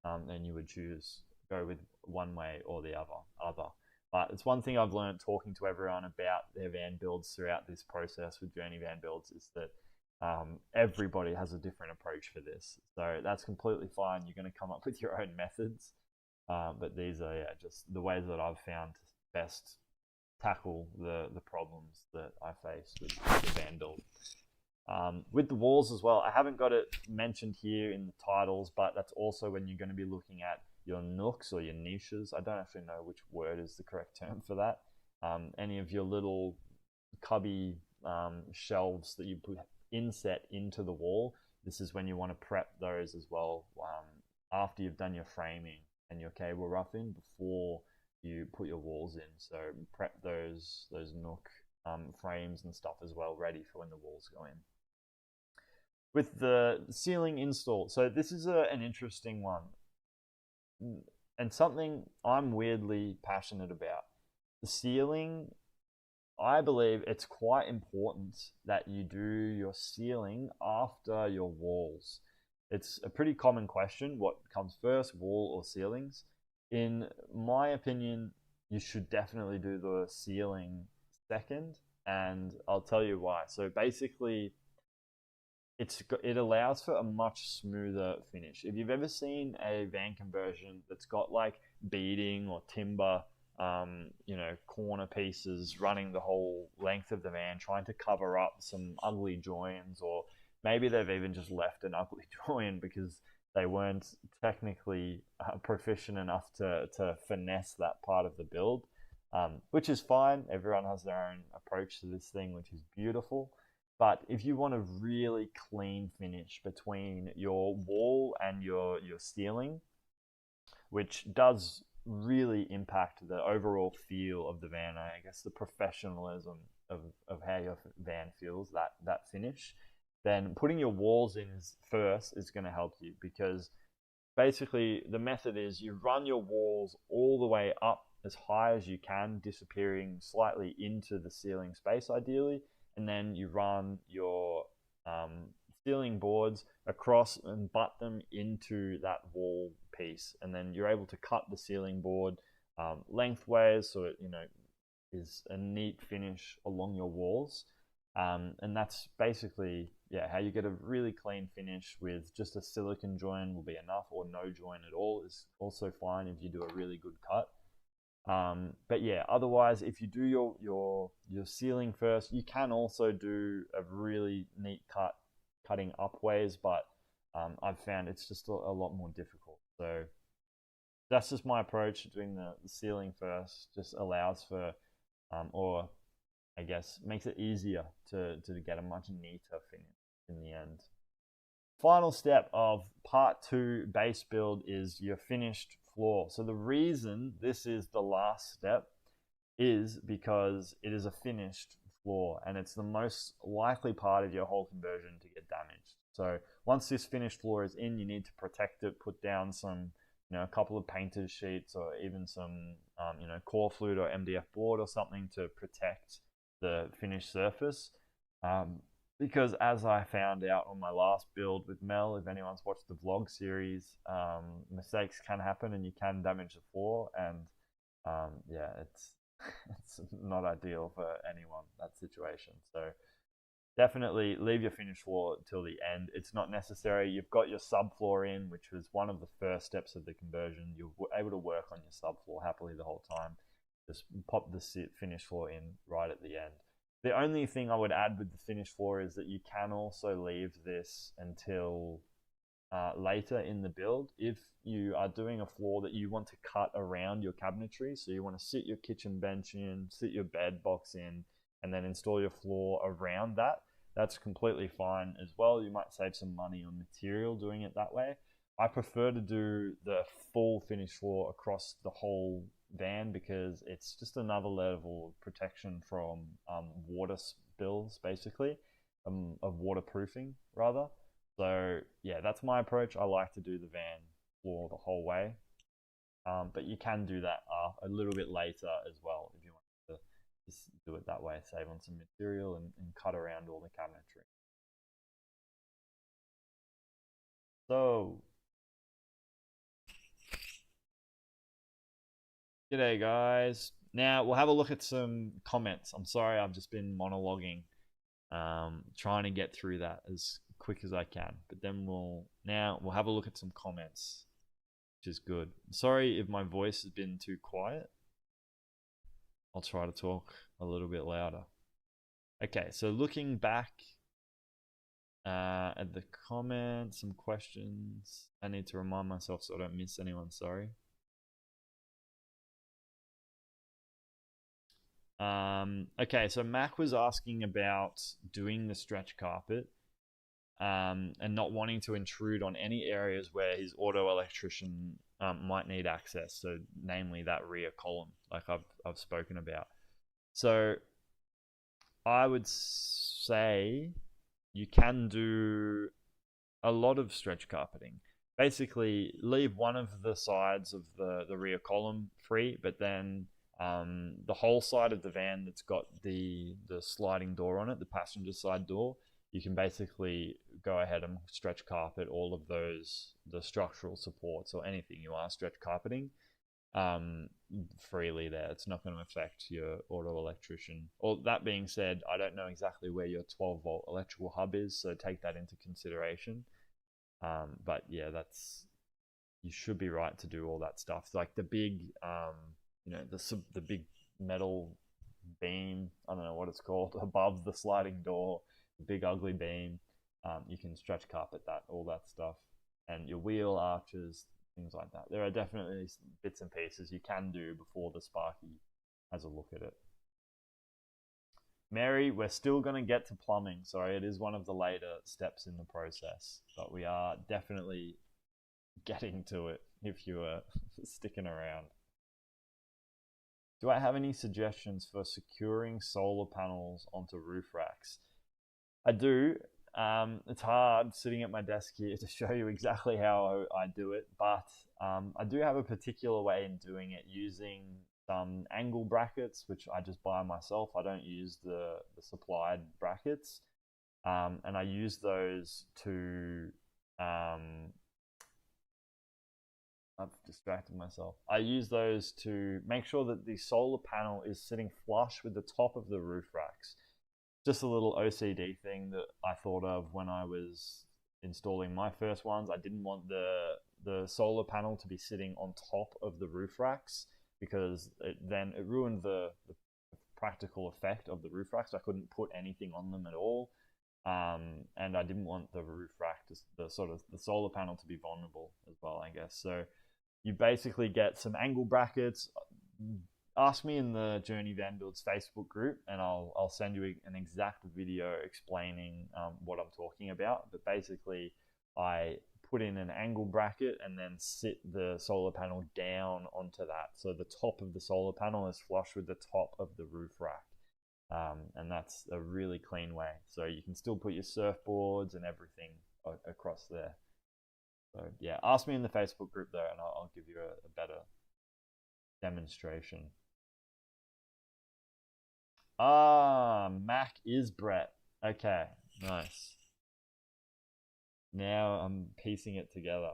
then you would go with one way or the other. But it's one thing I've learned talking to everyone about their van builds throughout this process with Journey Van Builds is that everybody has a different approach for this. So that's completely fine. You're going to come up with your own methods. But these are just the ways that I've found to best tackle the problems that I face with the van build. With the walls as well, I haven't got it mentioned here in the titles, but that's also when you're going to be looking at your nooks or your niches. I don't actually know which word is the correct term for that. Any of your little cubby shelves that you put inset into the wall, this is when you want to prep those as well after you've done your framing and your cable roughing before you put your walls in. So prep those nook frames and stuff as well, ready for when the walls go in. With the ceiling install, so this is an interesting one and something I'm weirdly passionate about. The ceiling, I believe it's quite important that you do your ceiling after your walls. It's a pretty common question, what comes first, wall or ceilings? In my opinion, you should definitely do the ceiling second, and I'll tell you why. So basically, it allows for a much smoother finish. If you've ever seen a van conversion that's got like beading or timber, corner pieces running the whole length of the van, trying to cover up some ugly joins, or maybe they've even just left an ugly join because they weren't technically proficient enough to finesse that part of the build, which is fine. Everyone has their own approach to this thing, which is beautiful. But if you want a really clean finish between your wall and your ceiling, which does really impact the overall feel of the van, I guess the professionalism of how your van feels, that finish, then putting your walls in first is going to help you, because basically the method is you run your walls all the way up as high as you can, disappearing slightly into the ceiling space ideally, and then you run your ceiling boards across and butt them into that wall piece, and then you're able to cut the ceiling board lengthways, so it is a neat finish along your walls. And that's basically how you get a really clean finish. With just a silicone join will be enough, or no join at all is also fine if you do a really good cut. But yeah, otherwise, if you do your ceiling first, you can also do a really neat cutting upways, but I've found it's just a lot more difficult. So that's just my approach. Doing the ceiling first just allows for, or I guess makes it easier to get a much neater finish in the end. Final step of part 2 base build is your finished floor. So the reason this is the last step is because it is a finished floor, and it's the most likely part of your whole conversion to get damaged. So once this finished floor is in, you need to protect it, put down some, a couple of painter's sheets, or even some, core fluid or MDF board or something to protect the finished surface. Because as I found out on my last build with Mel, if anyone's watched the vlog series, mistakes can happen and you can damage the floor, and it's it's not ideal for anyone, that situation. So definitely leave your finished floor till the end. It's not necessary. You've got your subfloor in, which was one of the first steps of the conversion. You're able to work on your subfloor happily the whole time. Just pop the finished floor in right at the end. The only thing I would add with the finished floor is that you can also leave this until later in the build. If you are doing a floor that you want to cut around your cabinetry, so you want to sit your kitchen bench in, sit your bed box in, and then install your floor around that, that's completely fine as well. You might save some money on material doing it that way. I prefer to do the full finished floor across the whole van, because it's just another level of protection from water spills, basically, of waterproofing rather. So yeah, that's my approach. I like to do the van floor the whole way, but you can do that a little bit later as well if you want to just do it that way, save on some material and cut around all the cabinetry. So g'day guys. Now we'll have a look at some comments. I'm sorry, I've just been monologuing, trying to get through that as quick as I can. But then we'll have a look at some comments, which is good. Sorry if my voice has been too quiet. I'll try to talk a little bit louder. Okay, so looking back at the comments, some questions. I need to remind myself so I don't miss anyone. Sorry. Okay, so Mac was asking about doing the stretch carpet, and not wanting to intrude on any areas where his auto electrician might need access. So, namely that rear column, like I've spoken about. So, I would say you can do a lot of stretch carpeting. Basically, leave one of the sides of the rear column free, but then the whole side of the van that's got the sliding door on it, the passenger side door, you can basically go ahead and stretch carpet all of those, the structural supports or anything you are stretch carpeting, freely there. It's not going to affect your auto electrician. Or that being said, I don't know exactly where your 12-volt electrical hub is, so take that into consideration. But yeah, you should be right to do all that stuff. Like the big, the big metal beam, I don't know what it's called, above the sliding door, the big ugly beam. You can stretch carpet that, all that stuff, and your wheel arches, things like that. There are definitely bits and pieces you can do before the Sparky has a look at it. Mary, we're still going to get to plumbing. Sorry, it is one of the later steps in the process, but we are definitely getting to it if you are sticking around. Do I have any suggestions for securing solar panels onto roof racks? I do. It's hard sitting at my desk here to show you exactly how I do it, but I do have a particular way in doing it, using some angle brackets, which I just buy myself. I don't use the supplied brackets, and I use those to I've distracted myself. I use those to make sure that the solar panel is sitting flush with the top of the roof racks. Just a little OCD thing that I thought of when I was installing my first ones. I didn't want the solar panel to be sitting on top of the roof racks because then it ruined the practical effect of the roof racks. I couldn't put anything on them at all, and I didn't want the roof rack, the sort of the solar panel, to be vulnerable as well, I guess. So you basically get some angle brackets. Ask me in the Journey Van Builds Facebook group, and I'll send you an exact video explaining what I'm talking about. But basically, I put in an angle bracket and then sit the solar panel down onto that, so the top of the solar panel is flush with the top of the roof rack, and that's a really clean way. So you can still put your surfboards and everything across there. So yeah, ask me in the Facebook group though, and I'll give you a better demonstration. Mac is Brett. Okay, nice. Now I'm piecing it together.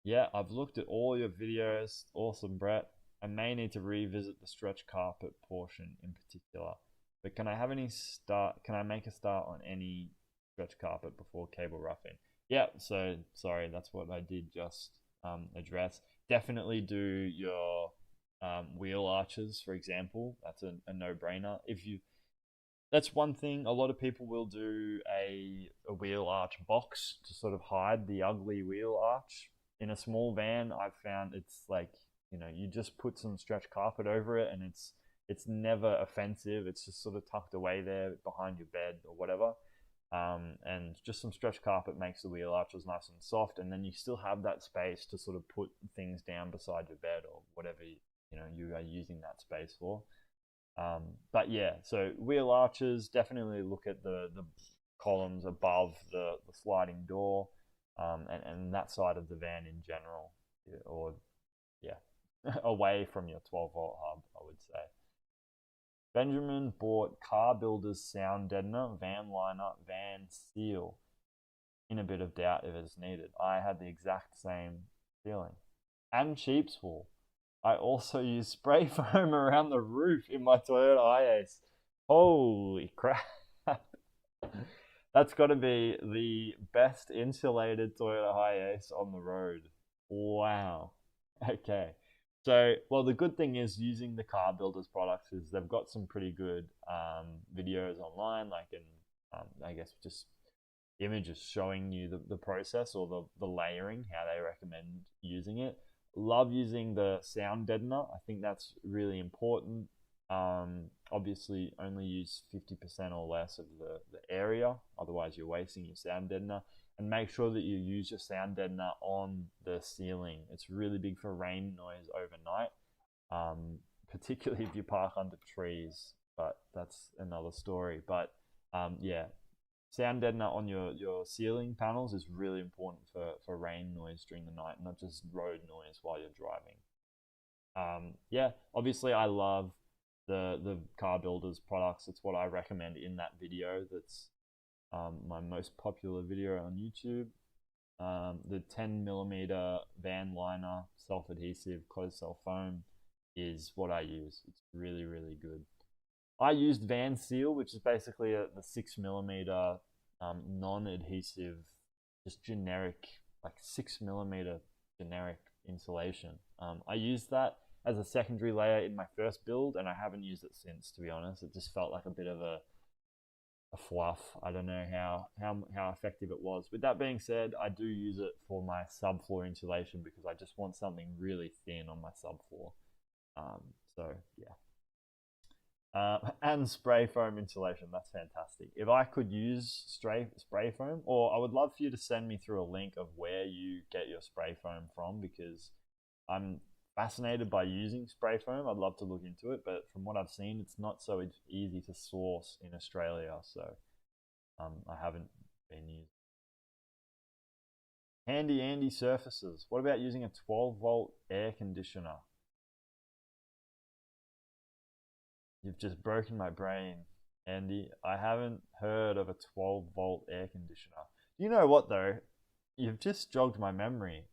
Yeah, I've looked at all your videos. Awesome, Brett. I may need to revisit the stretch carpet portion in particular. But can I have any start? Can I make a start on any stretch carpet before cable roughing? Yeah, so sorry, that's what I did just address. Definitely do your wheel arches, for example. That's a no-brainer. That's one thing. A lot of people will do a wheel arch box to sort of hide the ugly wheel arch. In a small van, I've found it's like, you just put some stretch carpet over it, and it's never offensive. It's just sort of tucked away there behind your bed or whatever. And just some stretch carpet makes the wheel arches nice and soft, and then you still have that space to sort of put things down beside your bed or whatever you are using that space for. But yeah, so wheel arches, definitely look at the columns above the sliding door, and that side of the van in general, or yeah, away from your 12-volt hub, I would say. Benjamin bought Car Builder's sound deadener, van liner, van seal. In a bit of doubt if it's needed. I had the exact same feeling. And sheep's wool. I also use spray foam around the roof in my Toyota Hiace. Holy crap. That's got to be the best insulated Toyota Hiace on the road. Wow. Okay. So, well, the good thing is using the Car Builders products is they've got some pretty good videos online, like I guess just images showing you the process or the layering, how they recommend using it. Love using the sound deadener. I think that's really important. Obviously, only use 50% or less of the area, otherwise you're wasting your sound deadener. And make sure that you use your sound deadener on the ceiling. It's really big for rain noise overnight, particularly if you park under trees, but that's another story. But yeah, sound deadener on your ceiling panels is really important for rain noise during the night, not just road noise while you're driving. Yeah, obviously I love the Car Builders products. It's what I recommend in that video. That's my most popular video on YouTube. The 10mm van liner self-adhesive closed cell foam is what I use. It's really, really good. I used Van Seal, which is basically the 6mm non-adhesive, just generic, like 6mm generic insulation. I used that as a secondary layer in my first build, and I haven't used it since, to be honest. It just felt like a bit of a fluff. I don't know how effective it was. With that being said, I do use it for my subfloor insulation because I just want something really thin on my subfloor. So yeah. And spray foam insulation, that's fantastic. If I could use spray foam, or I would love for you to send me through a link of where you get your spray foam from, because I'm fascinated by using spray foam. I'd love to look into it, but from what I've seen, it's not so easy to source in Australia, so I haven't been using. Handy Andy surfaces. What about using a 12-volt air conditioner? You've just broken my brain, Andy. I haven't heard of a 12-volt air conditioner. You know what though? You've just jogged my memory.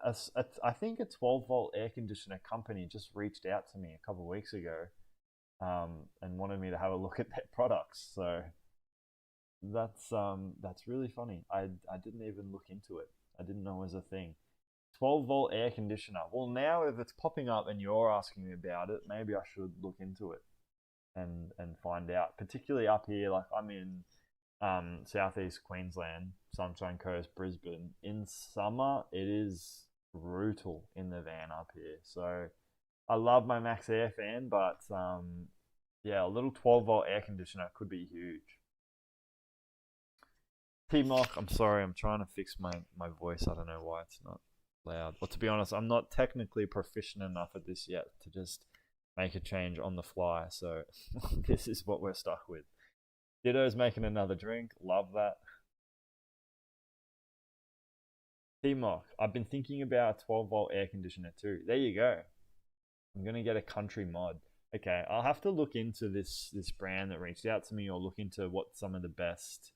I think a 12-volt air conditioner company just reached out to me a couple of weeks ago, and wanted me to have a look at their products. So that's really funny. I didn't even look into it. I didn't know it was a thing. 12-volt air conditioner. Well, now if it's popping up and you're asking me about it, maybe I should look into it and find out. Particularly up here, like I'm in southeast Queensland, Sunshine Coast, Brisbane. In summer, it is brutal in the van up here. So I love my Max Air fan, but yeah, a little 12-volt air conditioner could be huge. T-Mock, I'm sorry, I'm trying to fix my voice. I don't know why it's not loud. But to be honest, I'm not technically proficient enough at this yet to just make a change on the fly. So this is what we're stuck with. Ditto's making another drink. Love that. T-Mock, I've been thinking about a 12-volt air conditioner too. There you go. I'm gonna get a country mod. Okay, I'll have to look into this brand that reached out to me, or look into what some of the best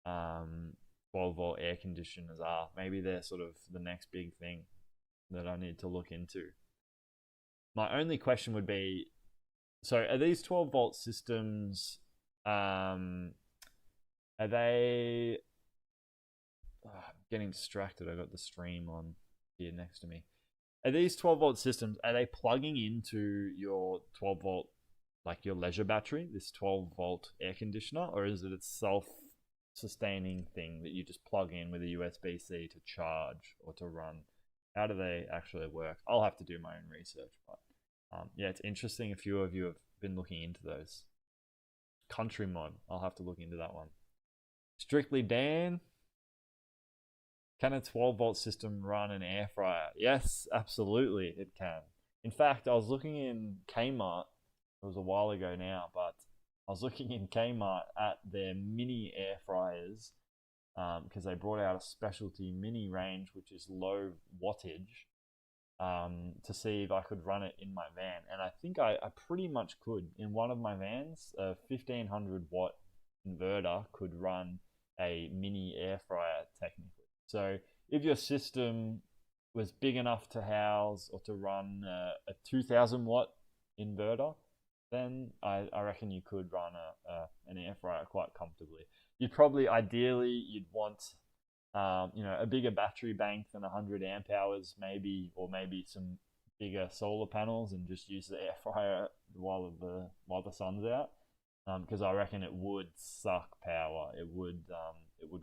12-volt air conditioners are. Maybe they're sort of the next big thing that I need to look into. My only question would be, so are these 12-volt systems, are they... Oh, I'm getting distracted. I got the stream on here next to me. Are these 12-volt systems, are they plugging into your 12-volt, like your leisure battery, this 12-volt air conditioner, or is it a self-sustaining thing that you just plug in with a USB-C to charge or to run? How do they actually work? I'll have to do my own research, but yeah, it's interesting. A few of you have been looking into those. Country mod, I'll have to look into that one. Strictly Dan, can a 12-volt system run an air fryer? Yes, absolutely it can. In fact, I was looking in Kmart, it was a while ago now, but I was looking in Kmart at their mini air fryers, because they brought out a specialty mini range, which is low wattage, to see if I could run it in my van. And I think I pretty much could. In one of my vans, a 1500 watt inverter could run a mini air fryer technically. So if your system was big enough to house or to run a 2000 watt inverter, then I reckon you could run an air fryer quite comfortably. You'd probably, ideally, you'd want a bigger battery bank than 100 amp hours, maybe, or maybe some bigger solar panels, and just use the air fryer while the sun's out. Because I reckon it would suck power. It would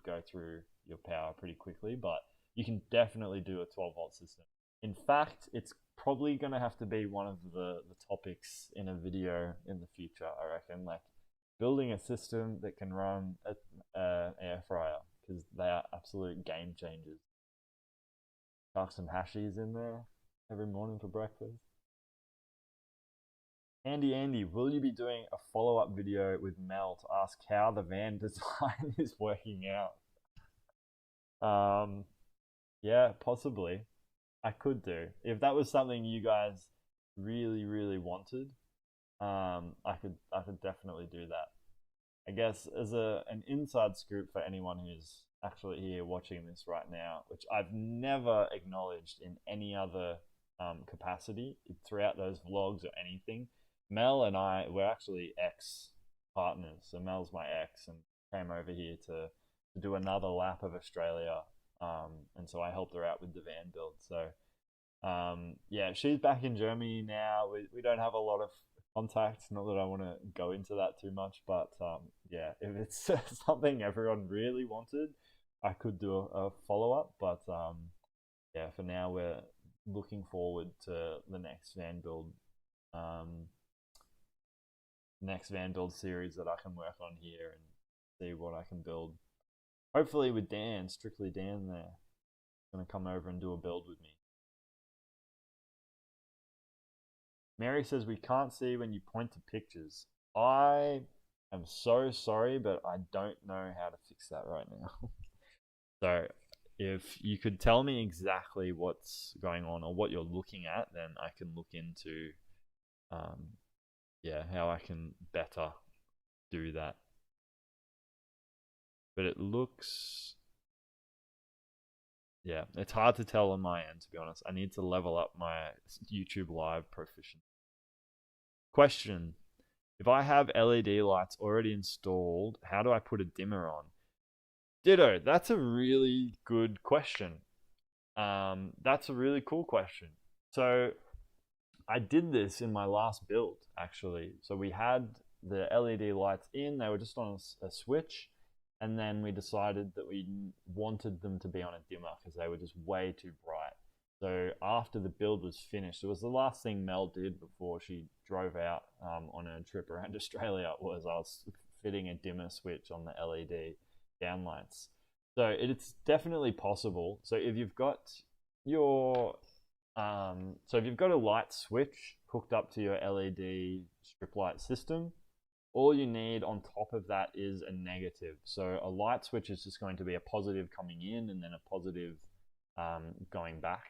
go through your power pretty quickly, but you can definitely do a 12-volt system. In fact, it's probably going to have to be one of the topics in a video in the future, I reckon, like building a system that can run an air fryer, because they are absolute game changers. Chuck some hashies in there every morning for breakfast. Andy, will you be doing a follow-up video with Mel to ask how the van design is working out? Yeah, possibly. I could do. If that was something you guys really, really wanted, I could definitely do that. I guess as an inside scoop for anyone who's actually here watching this right now, which I've never acknowledged in any other capacity throughout those vlogs or anything. Mel and I were actually ex partners. So Mel's my ex and came over here to do another lap of Australia. And so I helped her out with the van build. So yeah, she's back in Germany now. We don't have a lot of contact. Not that I want to go into that too much, but yeah, if it's something everyone really wanted, I could do a follow up. But yeah, for now we're looking forward to the next van build. Next van build series that I can work on here and see what I can build. Hopefully with Dan, strictly Dan there, gonna come over and do a build with me. Mary says we can't see when you point to pictures. I am so sorry, but I don't know how to fix that right now. So if you could tell me exactly what's going on or what you're looking at, then I can look into yeah, how I can better do that. But it looks Yeah, it's hard to tell on my end, to be honest. I need to level up my YouTube Live proficiency. Question: if I have LED lights already installed, how do I put a dimmer on? Ditto. That's a really good question. That's a really cool question. So I did this in my last build, actually. So we had the LED lights in, they were just on a switch, and then we decided that we wanted them to be on a dimmer because they were just way too bright. So after the build was finished, it was the last thing Mel did before she drove out on a trip around Australia. Was I was fitting a dimmer switch on the LED downlights. So it's definitely possible. So if you've got your so if you've got a light switch hooked up to your LED strip light system, all you need on top of that is a negative. So a light switch is just going to be a positive coming in and then a positive going back,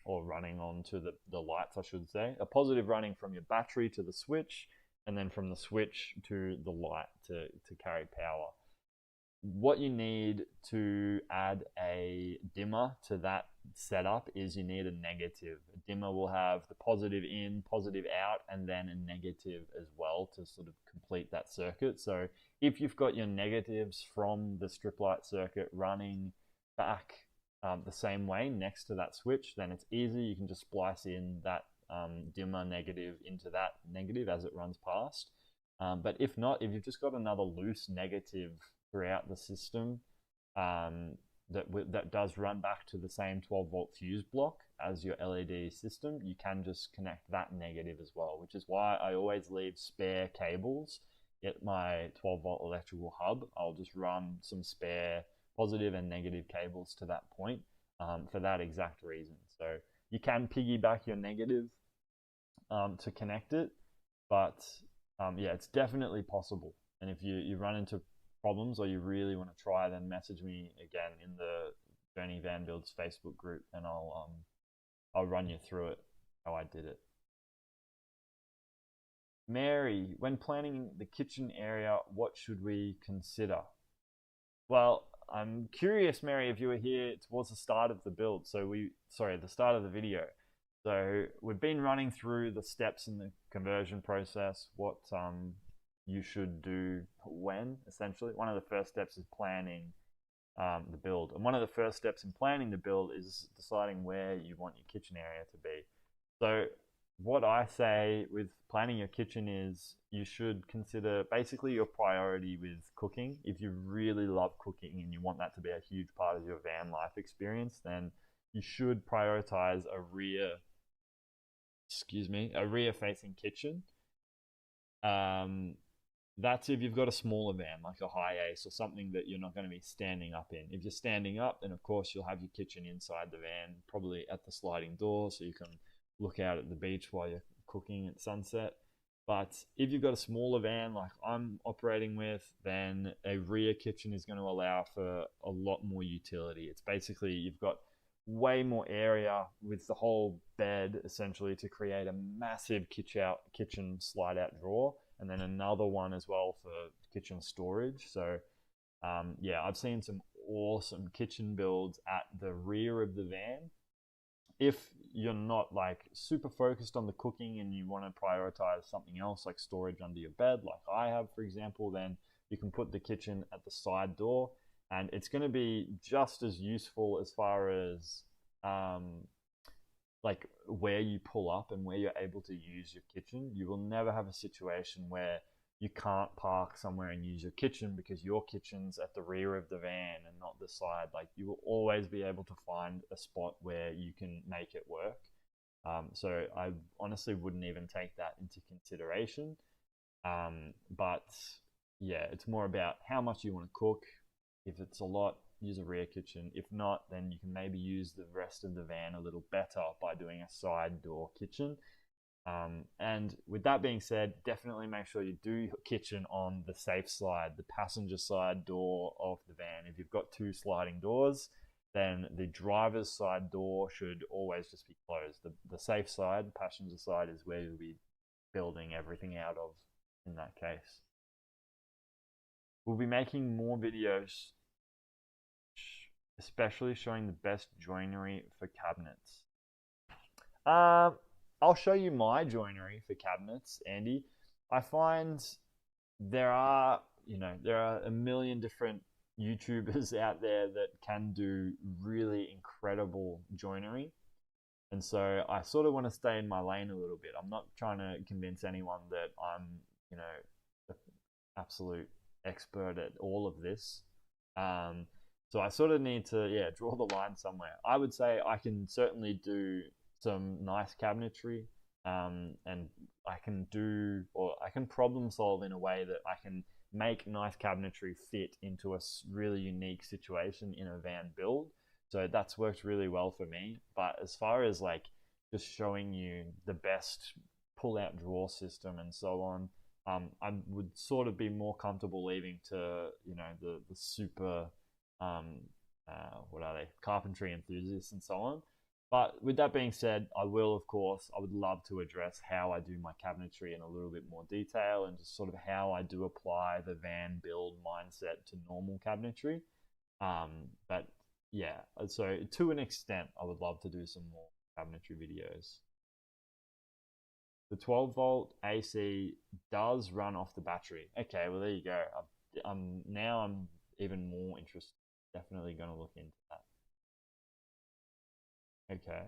or running onto the lights, I should say. A positive running from your battery to the switch, and then from the switch to the light to carry power. What you need to add a dimmer to that setup is you need a negative. A dimmer will have the positive in, positive out, and then a negative as well to sort of complete that circuit. So if you've got your negatives from the strip light circuit running back the same way next to that switch, then it's easy. You can just splice in that dimmer negative into that negative as it runs past. But if not, if you've just got another loose negative throughout the system that does run back to the same 12-volt fuse block as your LED system, you can just connect that negative as well, which is why I always leave spare cables at my 12-volt electrical hub. I'll just run some spare positive and negative cables to that point for that exact reason. So you can piggyback your negative to connect it, but yeah, it's definitely possible. And if you run into problems or you really want to try, then message me again in the Journey Van Builds Facebook group, and I'll run you through it how I did it. Mary, when planning the kitchen area, what should we consider? Well, I'm curious, Mary, if you were here towards the start of the build. The start of the video. So we've been running through the steps in the conversion process, what you should do when, essentially. One of the first steps is planning the build. And one of the first steps in planning the build is deciding where you want your kitchen area to be. So what I say with planning your kitchen is you should consider basically your priority with cooking. If you really love cooking and you want that to be a huge part of your van life experience, then you should prioritize a rear facing kitchen. That's if you've got a smaller van, like a high ace or something that you're not going to be standing up in. If you're standing up, then of course you'll have your kitchen inside the van, probably at the sliding door, so you can look out at the beach while you're cooking at sunset. But if you've got a smaller van like I'm operating with, then a rear kitchen is going to allow for a lot more utility. It's basically you've got way more area with the whole bed essentially to create a massive kitchen slide out drawer, and then another one as well for kitchen storage. So yeah, I've seen some awesome kitchen builds at the rear of the van. If you're not like super focused on the cooking and you want to prioritize something else like storage under your bed, like I have, for example, then you can put the kitchen at the side door, and it's going to be just as useful as far as like where you pull up and where you're able to use your kitchen. You will never have a situation where you can't park somewhere and use your kitchen because your kitchen's at the rear of the van and not the side. Like you will always be able to find a spot where you can make it work. So I honestly wouldn't even take that into consideration. But yeah, it's more about how much you want to cook. If it's a lot, use a rear kitchen. If not, then you can maybe use the rest of the van a little better by doing a side door kitchen. And with that being said, definitely make sure you do your kitchen on the safe side, the passenger side door of the van. If you've got two sliding doors, then the driver's side door should always just be closed. The safe side, passenger side, is where you'll be building everything out of in that case. We'll be making more videos especially showing the best joinery for cabinets. Um, I'll show you my joinery for cabinets, Andy. I find there are a million different YouTubers out there that can do really incredible joinery. And so I sort of want to stay in my lane a little bit. I'm not trying to convince anyone that I'm, you know, the absolute expert at all of this. Um, so I sort of need to, yeah, draw the line somewhere. I would say I can certainly do some nice cabinetry, and I can do, or I can problem solve in a way that I can make nice cabinetry fit into a really unique situation in a van build. So that's worked really well for me. But as far as like just showing you the best pull out drawer system and so on, I would sort of be more comfortable leaving to, the super, um, what are they, carpentry enthusiasts and so on. But with that being said, I will, of course, I would love to address how I do my cabinetry in a little bit more detail and just sort of how I do apply the van build mindset to normal cabinetry. But yeah, so to an extent, I would love to do some more cabinetry videos. The 12-volt AC does run off the battery. Okay, well there you go. I'm even more interested. Definitely going to look into that. Okay.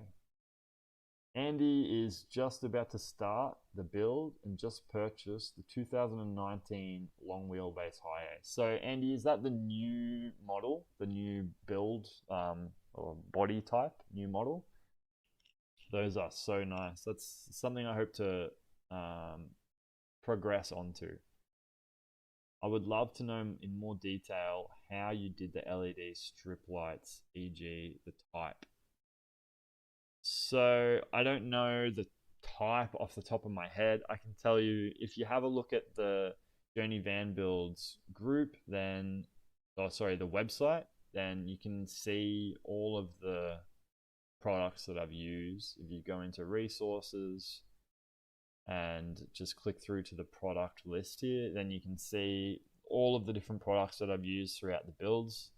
Andy is just about to start the build and just purchased the 2019 long wheelbase high ace. So Andy, is that the new model, the new build, or body type, new model? Those are so nice. That's something I hope to progress onto. I would love to know in more detail how you did the LED strip lights, e.g. the type. So I don't know the type off the top of my head. I can tell you if you have a look at the Journey Van Builds group, then, oh, sorry, the website, then you can see all of the products that I've used. If you go into resources and just click through to the product list here, then you can see all of the different products that I've used throughout the builds.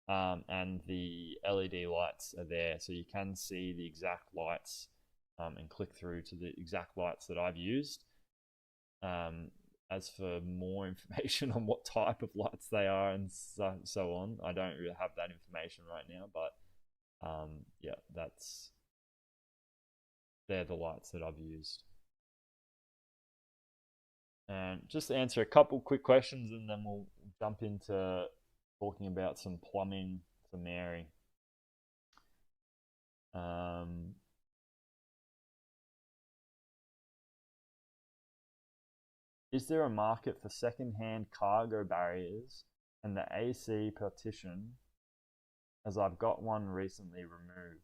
And the LED lights are there, so you can see the exact lights, and click through to the exact lights that I've used. As for more information on what type of lights they are and so on, I don't really have that information right now, but yeah, they're the lights that I've used. And just to answer a couple quick questions, and then we'll jump into talking about some plumbing for Mary. Is there a market for second-hand cargo barriers and the AC partition, as I've got one recently removed?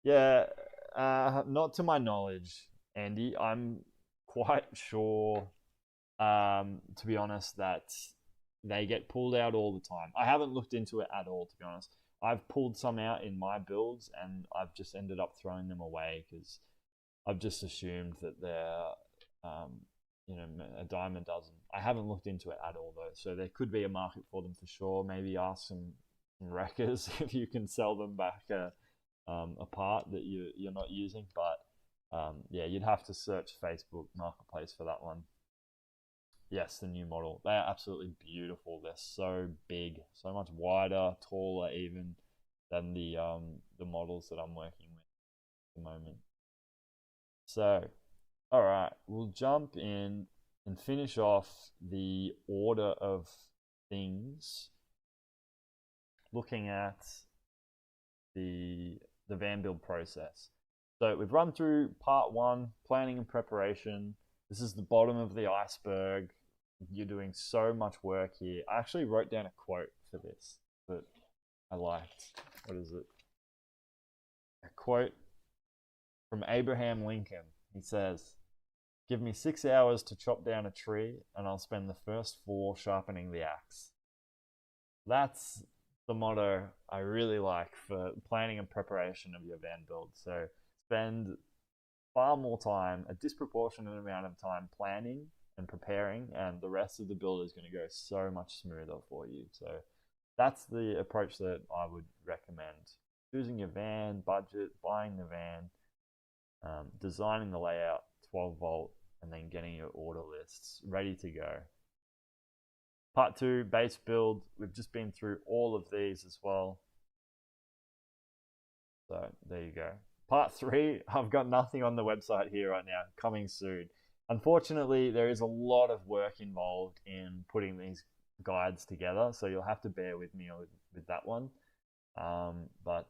Yeah, not to my knowledge, Andy. I'm quite sure, to be honest, that they get pulled out all the time. I haven't looked into it at all, to be honest. I've pulled some out in my builds and I've just ended up throwing them away because I've just assumed that they're, um, a dime a dozen. I haven't looked into it at all though, so there could be a market for them for sure. Maybe ask some wreckers if you can sell them back a part that you're not using. But yeah, you'd have to search Facebook Marketplace for that one. Yes, the new model. They are absolutely beautiful. They're so big, so much wider, taller even than the models that I'm working with at the moment. So, all right, we'll jump in and finish off the order of things, looking at the van build process. So we've run through part one, planning and preparation. This is the bottom of the iceberg. You're doing so much work here. I actually wrote down a quote for this that I liked. What is it? A quote from Abraham Lincoln. He says, "Give me 6 hours to chop down a tree, and I'll spend the first four sharpening the axe." That's the motto I really like for planning and preparation of your van build. So spend far more time, a disproportionate amount of time planning and preparing, and the rest of the build is going to go so much smoother for you. So that's the approach that I would recommend. Choosing your van, budget, buying the van, designing the layout, 12 volt, and then getting your order lists ready to go. Part two, base build. We've just been through all of these as well. So there you go. Part three, I've got nothing on the website here right now, coming soon. Unfortunately, there is a lot of work involved in putting these guides together, so you'll have to bear with me with that one. But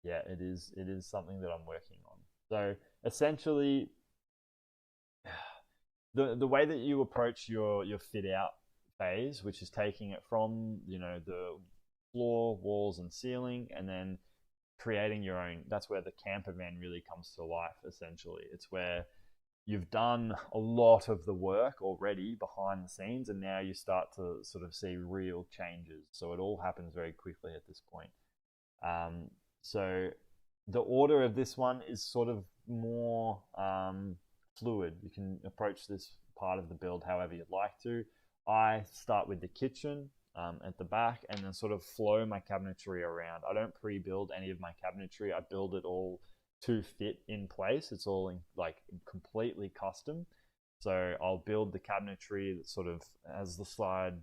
yeah, it is something that I'm working on. So essentially, the way that you approach your fit out phase, which is taking it from the floor, walls, and ceiling, and then creating your own. That's where the camper van really comes to life. Essentially, it's where you've done a lot of the work already behind the scenes, and now you start to sort of see real changes. So it all happens very quickly at this point. So the order of this one is sort of more fluid. You can approach this part of the build however you'd like to. I start with the kitchen at the back and then sort of flow my cabinetry around. I don't pre-build any of my cabinetry. I build it all to fit in place. It's all like completely custom. So I'll build the cabinetry that sort of has the side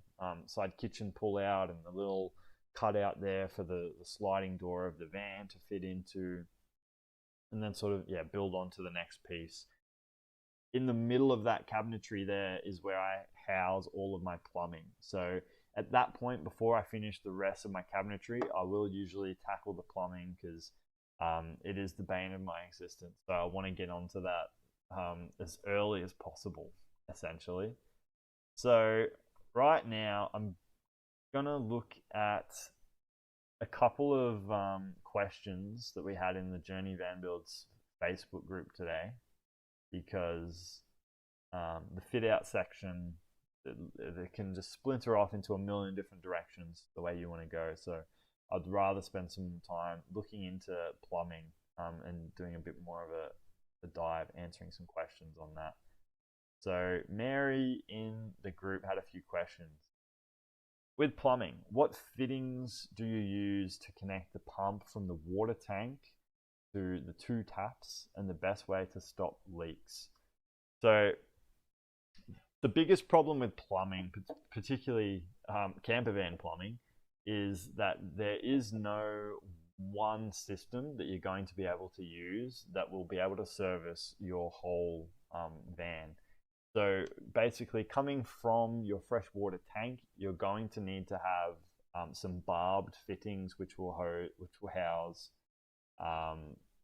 kitchen pull out and the little cutout there for the sliding door of the van to fit into, and then sort of build onto the next piece. In the middle of that cabinetry there is where I house all of my plumbing. So at that point, before I finish the rest of my cabinetry, I will usually tackle the plumbing because it is the bane of my existence. So I want to get onto that as early as possible, essentially. So right now, I'm going to look at a couple of questions that we had in the Journey Van Builds Facebook group today, because the fit out section, it can just splinter off into a million different directions the way you want to go. So I'd rather spend some time looking into plumbing and doing a bit more of a dive, answering some questions on that. So Mary in the group had a few questions. With plumbing, what fittings do you use to connect the pump from the water tank to the two taps, and the best way to stop leaks? So the biggest problem with plumbing, particularly camper van plumbing, is that there is no one system that you're going to be able to use that will be able to service your whole van. So basically, coming from your freshwater tank, you're going to need to have some barbed fittings, which will house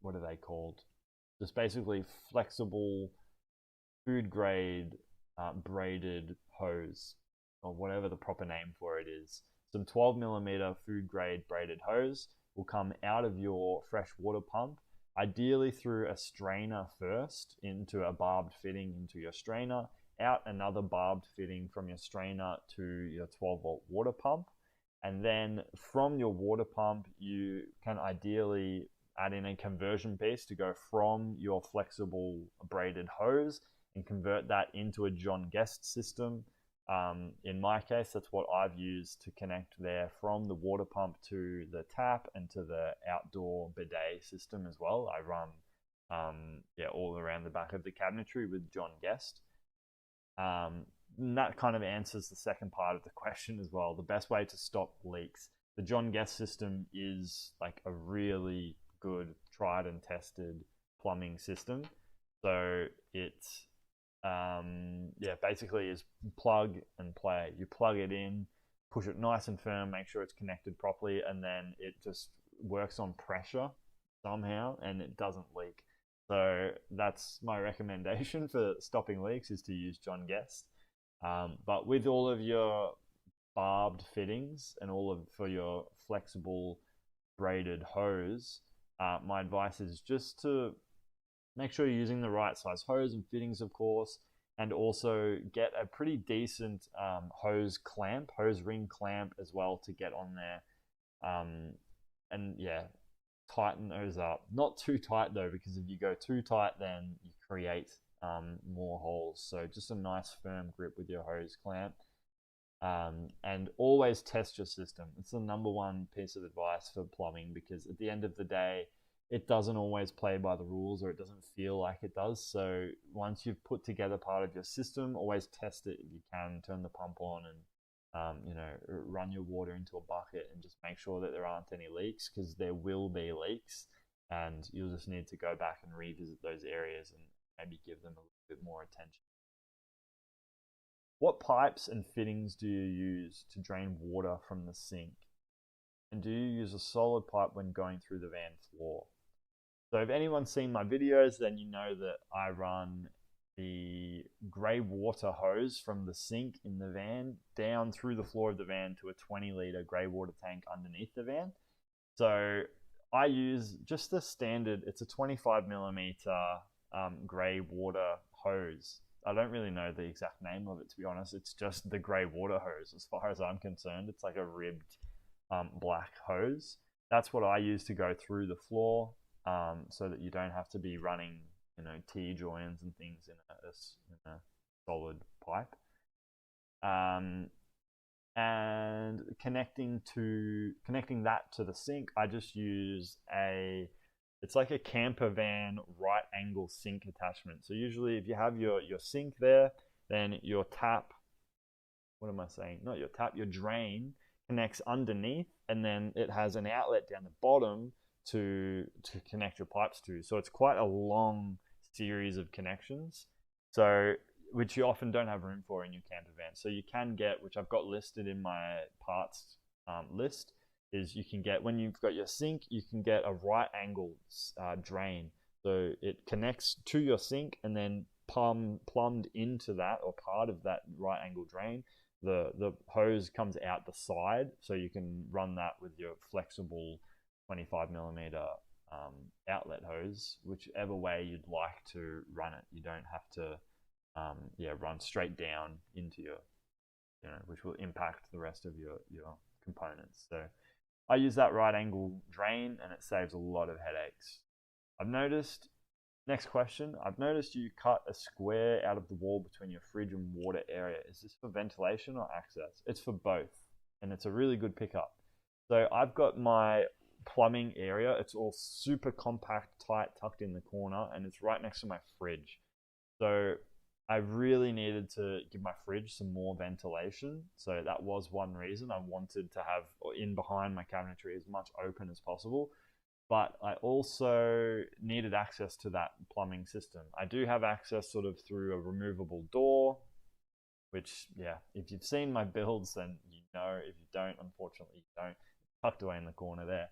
what are they called? Just basically flexible, food grade braided hose, or whatever the proper name for it is. Some 12 millimeter food grade braided hose will come out of your freshwater pump, ideally through a strainer first into a barbed fitting into your strainer, out another barbed fitting from your strainer to your 12 volt water pump. And then from your water pump, you can ideally add in a conversion piece to go from your flexible braided hose and convert that into a John Guest system. In my case, that's what I've used to connect there from the water pump to the tap and to the outdoor bidet system as well. I run all around the back of the cabinetry with John Guest. And that kind of answers the second part of the question as well. The best way to stop leaks. The John Guest system is like a really good, tried and tested plumbing system. So it's basically is plug and play. You plug it in, push it nice and firm, make sure it's connected properly, and then it just works on pressure somehow and it doesn't leak. So that's my recommendation for stopping leaks, is to use John Guest. But with all of your barbed fittings and for your flexible braided hose, my advice is just to make sure you're using the right size hose and fittings, of course, and also get a pretty decent hose ring clamp as well to get on there. Tighten those up. Not too tight though, because if you go too tight, then you create more holes. So just a nice firm grip with your hose clamp. And always test your system. It's the number one piece of advice for plumbing, because at the end of the day, it doesn't always play by the rules, or it doesn't feel like it does. So once you've put together part of your system, always test it if you can. Turn the pump on and run your water into a bucket and just make sure that there aren't any leaks, because there will be leaks, and you'll just need to go back and revisit those areas and maybe give them a little bit more attention. What pipes and fittings do you use to drain water from the sink? And do you use a solid pipe when going through the van floor? So if anyone's seen my videos, then you know that I run the grey water hose from the sink in the van down through the floor of the van to a 20-litre grey water tank underneath the van. So I use just the standard, it's a 25mm grey water hose. I don't really know the exact name of it, to be honest. It's just the grey water hose as far as I'm concerned. It's like a ribbed black hose. That's what I use to go through the floor, so that you don't have to be running, T-joins and things in a solid pipe. And connecting that to the sink, I just use it's like a camper van right angle sink attachment. So usually if you have your sink there, then your tap, what am I saying? Not your tap, your drain connects underneath, and then it has an outlet down the bottom to connect your pipes to. So it's quite a long series of connections, so which you often don't have room for in your camper van. So you can get, which I've got listed in my parts list, is you can get, when you've got your sink, you can get a right angle drain. So it connects to your sink, and then plumbed into that, or part of that right angle drain, the hose comes out the side, so you can run that with your flexible 25mm outlet hose, whichever way you'd like to run it. You don't have to run straight down into your, which will impact the rest of your components. So I use that right angle drain, and it saves a lot of headaches. Next question, I've noticed you cut a square out of the wall between your fridge and water area. Is this for ventilation or access? It's for both, and it's a really good pickup. So I've got my plumbing area. It's all super compact, tight, tucked in the corner, and it's right next to my fridge. So I really needed to give my fridge some more ventilation. So that was one reason I wanted to have in behind my cabinetry as much open as possible. But I also needed access to that plumbing system. I do have access sort of through a removable door, which, if you've seen my builds, then you know. If you don't, unfortunately, you don't. It's tucked away in the corner there.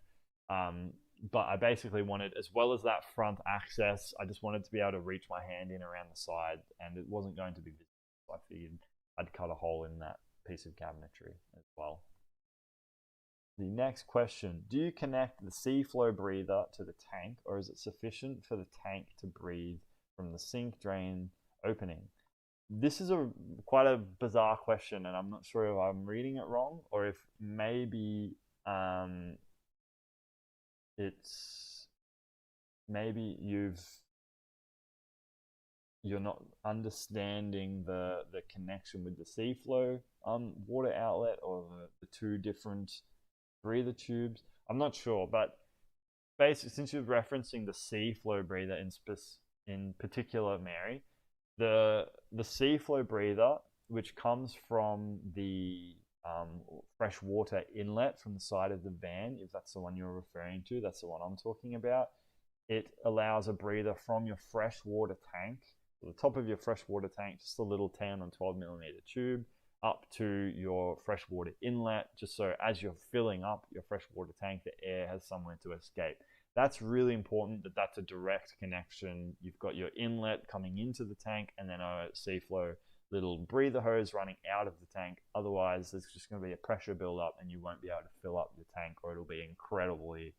But I basically wanted, as well as that front access, I just wanted to be able to reach my hand in around the side, and it wasn't going to be visible. So I figured I'd cut a hole in that piece of cabinetry as well. The next question, do you connect the C-flow breather to the tank, or is it sufficient for the tank to breathe from the sink drain opening? This is quite a bizarre question, and I'm not sure if I'm reading it wrong, or if maybe you're not understanding the connection with the C-flow water outlet, or the two different breather tubes. I'm not sure, but basically, since you're referencing the C-flow breather in particular, Mary, the C-flow breather, which comes from the fresh water inlet from the side of the van, if that's the one you're referring to, that's the one I'm talking about. It allows a breather from your fresh water tank, so the top of your fresh water tank, just a little 10 on 12mm tube, up to your freshwater inlet, just so as you're filling up your freshwater tank, the air has somewhere to escape. That's really important, that's a direct connection. You've got your inlet coming into the tank, and then a C-flow little breather hose running out of the tank. Otherwise, there's just going to be a pressure buildup, and you won't be able to fill up your tank, or it'll be incredibly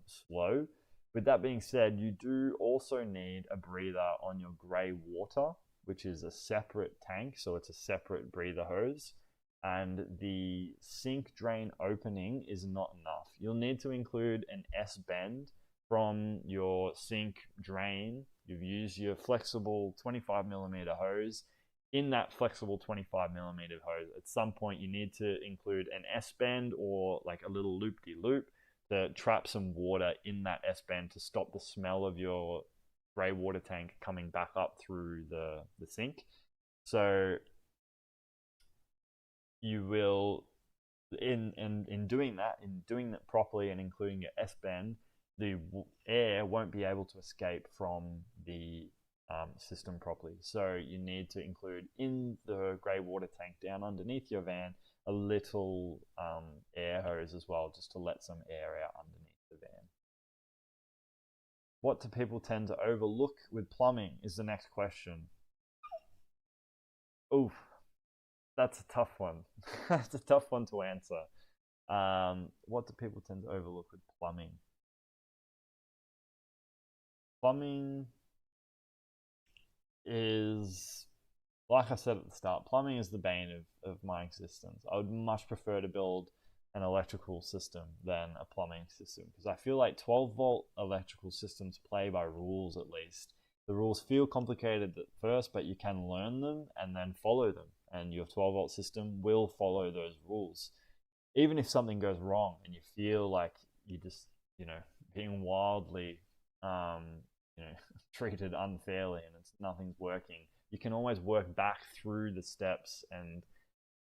slow. With that being said, you do also need a breather on your grey water, which is a separate tank, so it's a separate breather hose. And the sink drain opening is not enough. You'll need to include an S-bend from your sink drain. You've used your flexible 25mm hose in that flexible 25mm hose, at some point you need to include an S-bend or like a little loop-de-loop to trap some water in that S-bend to stop the smell of your grey water tank coming back up through the sink. So you will, in doing that properly and including your S-bend, the air won't be able to escape from the system properly. So you need to include in the grey water tank down underneath your van a little air hose as well, just to let some air out underneath the van. What do people tend to overlook with plumbing is the next question. Oof, that's a tough one. That's a tough one to answer. What do people tend to overlook with plumbing? Plumbing is, like I said at the start, plumbing is the bane of my existence. I would much prefer to build an electrical system than a plumbing system, because I feel like 12-volt electrical systems play by rules. At least the rules feel complicated at first, but you can learn them and then follow them, and your 12-volt system will follow those rules. Even if something goes wrong and you feel like you just, being wildly treated unfairly and nothing's working, you can always work back through the steps and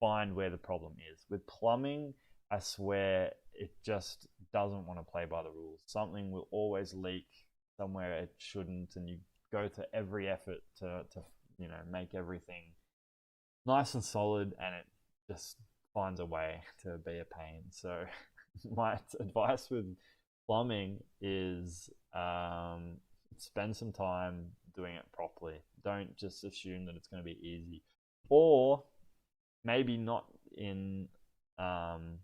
find where the problem is. With plumbing, I swear it just doesn't want to play by the rules. Something will always leak somewhere it shouldn't, and you go to every effort to make everything nice and solid, and it just finds a way to be a pain. So my advice with plumbing is spend some time doing it properly. Don't just assume that it's going to be easy, or maybe not in the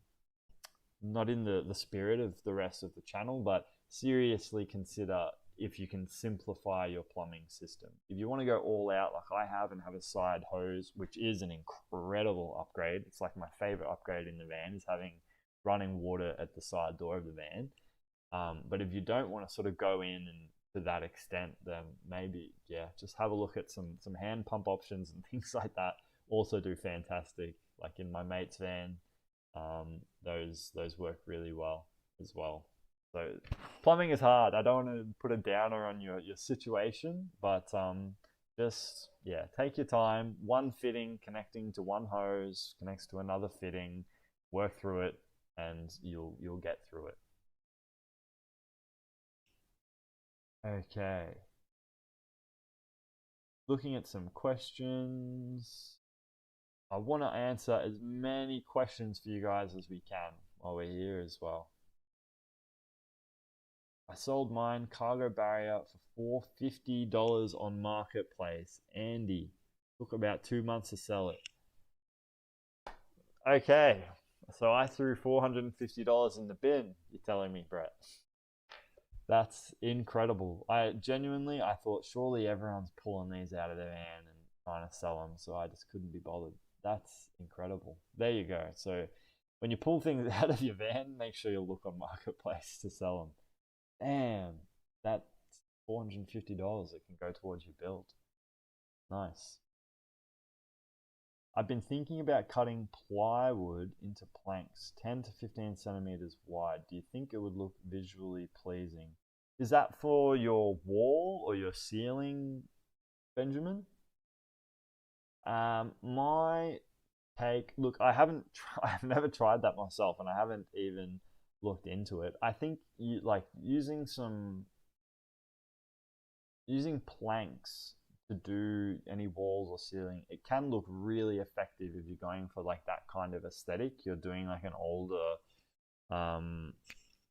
spirit of the rest of the channel, but seriously consider if you can simplify your plumbing system. If you want to go all out like I have and have a side hose, which is an incredible upgrade, it's like my favorite upgrade in the van is having running water at the side door of the van. But if you don't want to sort of go in and to that extent, then maybe, just have a look at some hand pump options and things like that. Also do fantastic. Like in my mate's van, those work really well as well. So plumbing is hard. I don't want to put a downer on your situation, but take your time. One fitting connecting to one hose connects to another fitting. Work through it, and you'll get through it. Okay. Looking at some questions. I want to answer as many questions for you guys as we can while we're here as well. I sold mine cargo barrier for $450 on Marketplace. Andy, took about 2 months to sell it. Okay, so I threw $450 in the bin, you're telling me, Brett. That's incredible. I thought surely everyone's pulling these out of their van and trying to sell them, so I just couldn't be bothered. That's incredible. There you go. So when you pull things out of your van, make sure you look on Marketplace to sell them. Damn, that's $450 that can go towards your build. Nice. I've been thinking about cutting plywood into planks 10 to 15 centimeters wide. Do you think it would look visually pleasing? Is that for your wall or your ceiling, Benjamin? My take, look, I've never tried that myself, and I haven't even looked into it. I think using planks to do any walls or ceiling, it can look really effective if you're going for like that kind of aesthetic. You're doing like an older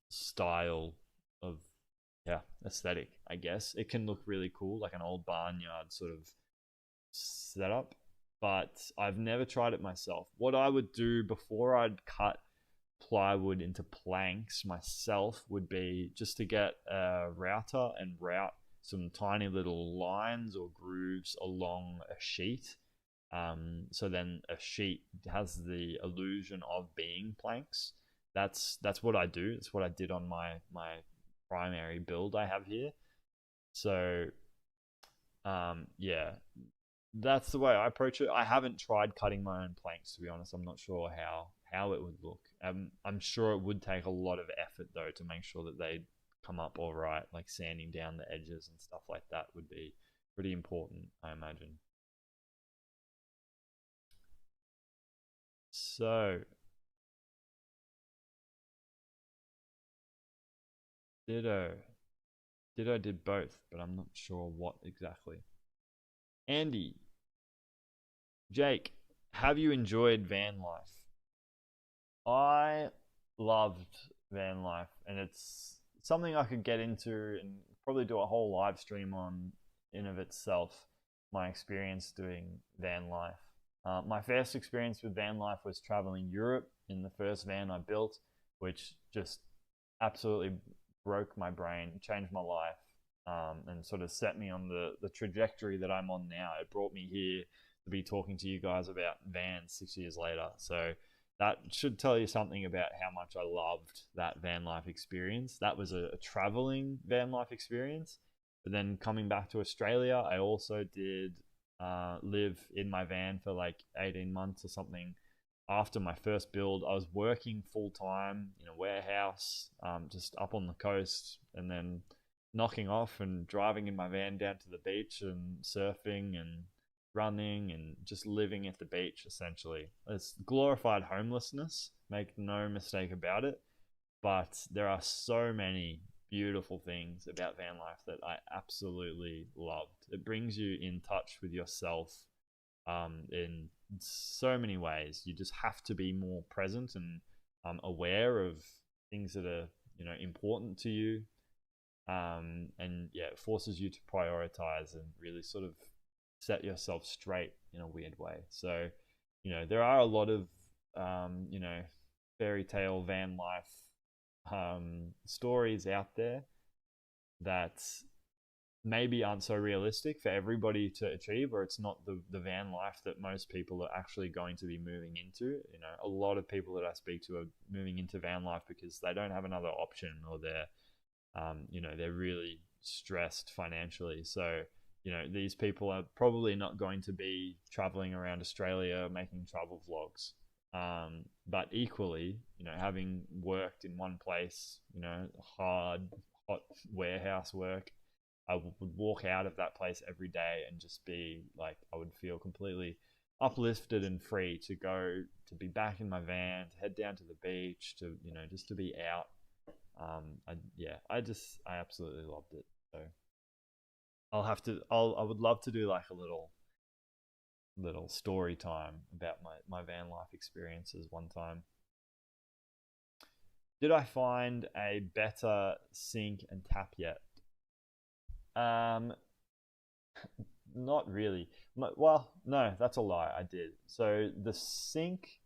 style of aesthetic, I guess. It can look really cool, like an old barnyard sort of setup, but I've never tried it myself. What I would do before I'd cut plywood into planks myself would be just to get a router and route some tiny little lines or grooves along a sheet. So then a sheet has the illusion of being planks. That's what I do. It's what I did on my primary build I have here. So that's the way I approach it. I haven't tried cutting my own planks, to be honest. I'm not sure how it would look. I'm sure it would take a lot of effort though to make sure that they come up all right. Like sanding down the edges and stuff like that would be pretty important, I imagine. So, ditto, ditto did both, but I'm not sure what exactly. Andy, Jake, have you enjoyed van life? I loved van life, and it's something I could get into and probably do a whole live stream on in of itself. My experience doing van life. My first experience with van life was traveling Europe in the first van I built, which just absolutely broke my brain, changed my life, and sort of set me on the trajectory that I'm on now. It brought me here to be talking to you guys about vans 6 years later. So that should tell you something about how much I loved that van life experience. That was a traveling van life experience. But then coming back to Australia, I also did live in my van for like 18 months or something. After my first build, I was working full time in a warehouse, just up on the coast, and then knocking off and driving in my van down to the beach and surfing and running and just living at the beach essentially. It's glorified homelessness, make no mistake about it, but there are so many beautiful things about van life that I absolutely loved. It brings you in touch with yourself in so many ways. You just have to be more present and aware of things that are important to you, and yeah, it forces you to prioritize and really sort of set yourself straight in a weird way. So there are a lot of fairy tale van life stories out there that maybe aren't so realistic for everybody to achieve, or it's not the van life that most people are actually going to be moving into. A lot of people that I speak to are moving into van life because they don't have another option, or they're really stressed financially. So these people are probably not going to be traveling around Australia making travel vlogs. But equally, having worked in one place, hard, hot warehouse work, I would walk out of that place every day and just be like, I would feel completely uplifted and free to go to be back in my van, to head down to the beach, to just to be out. I absolutely loved it. So I would love to do like a little story time about my van life experiences one time. Did I find a better sink and tap yet? Um, Not really. Well, no, that's a lie. I did. So the sink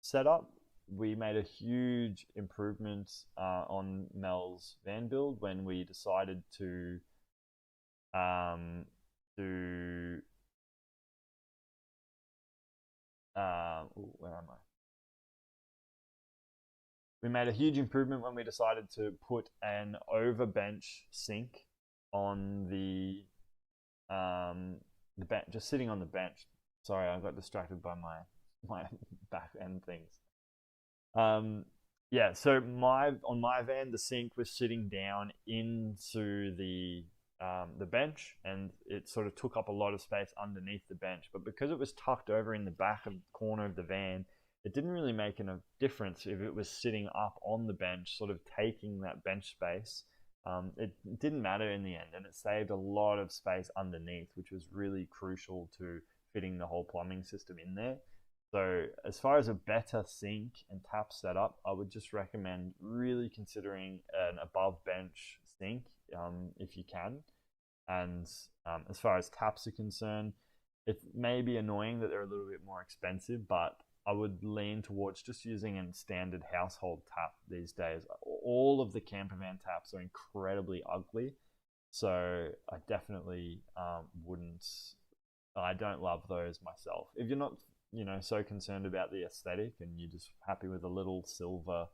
setup, we made a huge improvement on Mel's van build when we decided to do. Where am I? We made a huge improvement when we decided to put an overbench sink on the bench, just sitting on the bench. Sorry, I got distracted by my back end things. Um, yeah, so my van, the sink was sitting down into the bench, and it sort of took up a lot of space underneath the bench. But because it was tucked over in the back of the corner of the van, it didn't really make a difference if it was sitting up on the bench, sort of taking that bench space. It didn't matter in the end, and it saved a lot of space underneath, which was really crucial to fitting the whole plumbing system in there. So, as far as a better sink and tap setup, I would just recommend really considering an above bench sink if you can. And as far as taps are concerned, it may be annoying that they're a little bit more expensive, but I would lean towards just using a standard household tap these days. All of the campervan taps are incredibly ugly, so I definitely wouldn't. I don't love those myself. If you're not, so concerned about the aesthetic and you're just happy with a little silver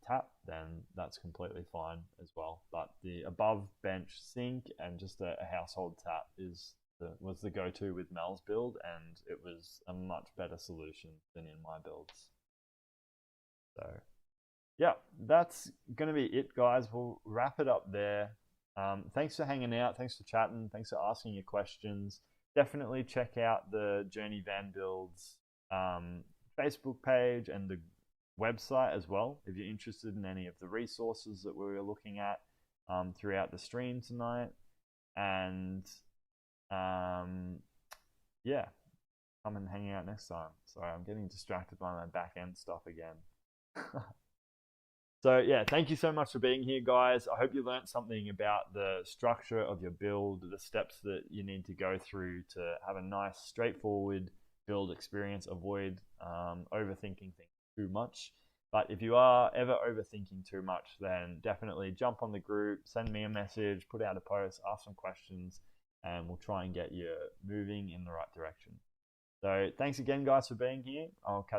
tap, then that's completely fine as well. But the above bench sink and just a household tap is was the go-to with Mel's build, and it was a much better solution than in my builds. So yeah, that's going to be it, guys. We'll wrap it up there. Thanks for hanging out. Thanks for chatting. Thanks for asking your questions. Definitely check out the Journey Van Builds Facebook page and the website as well if you're interested in any of the resources that we were looking at throughout the stream tonight. And yeah, come and hang out next time. Sorry, I'm getting distracted by my back end stuff again. So yeah, thank you so much for being here, guys. I hope you learned something about the structure of your build, the steps that you need to go through to have a nice, straightforward build experience. Avoid overthinking things too much. But if you are ever overthinking too much, then definitely jump on the group, send me a message, put out a post, ask some questions, and we'll try and get you moving in the right direction. So thanks again, guys, for being here. I'll catch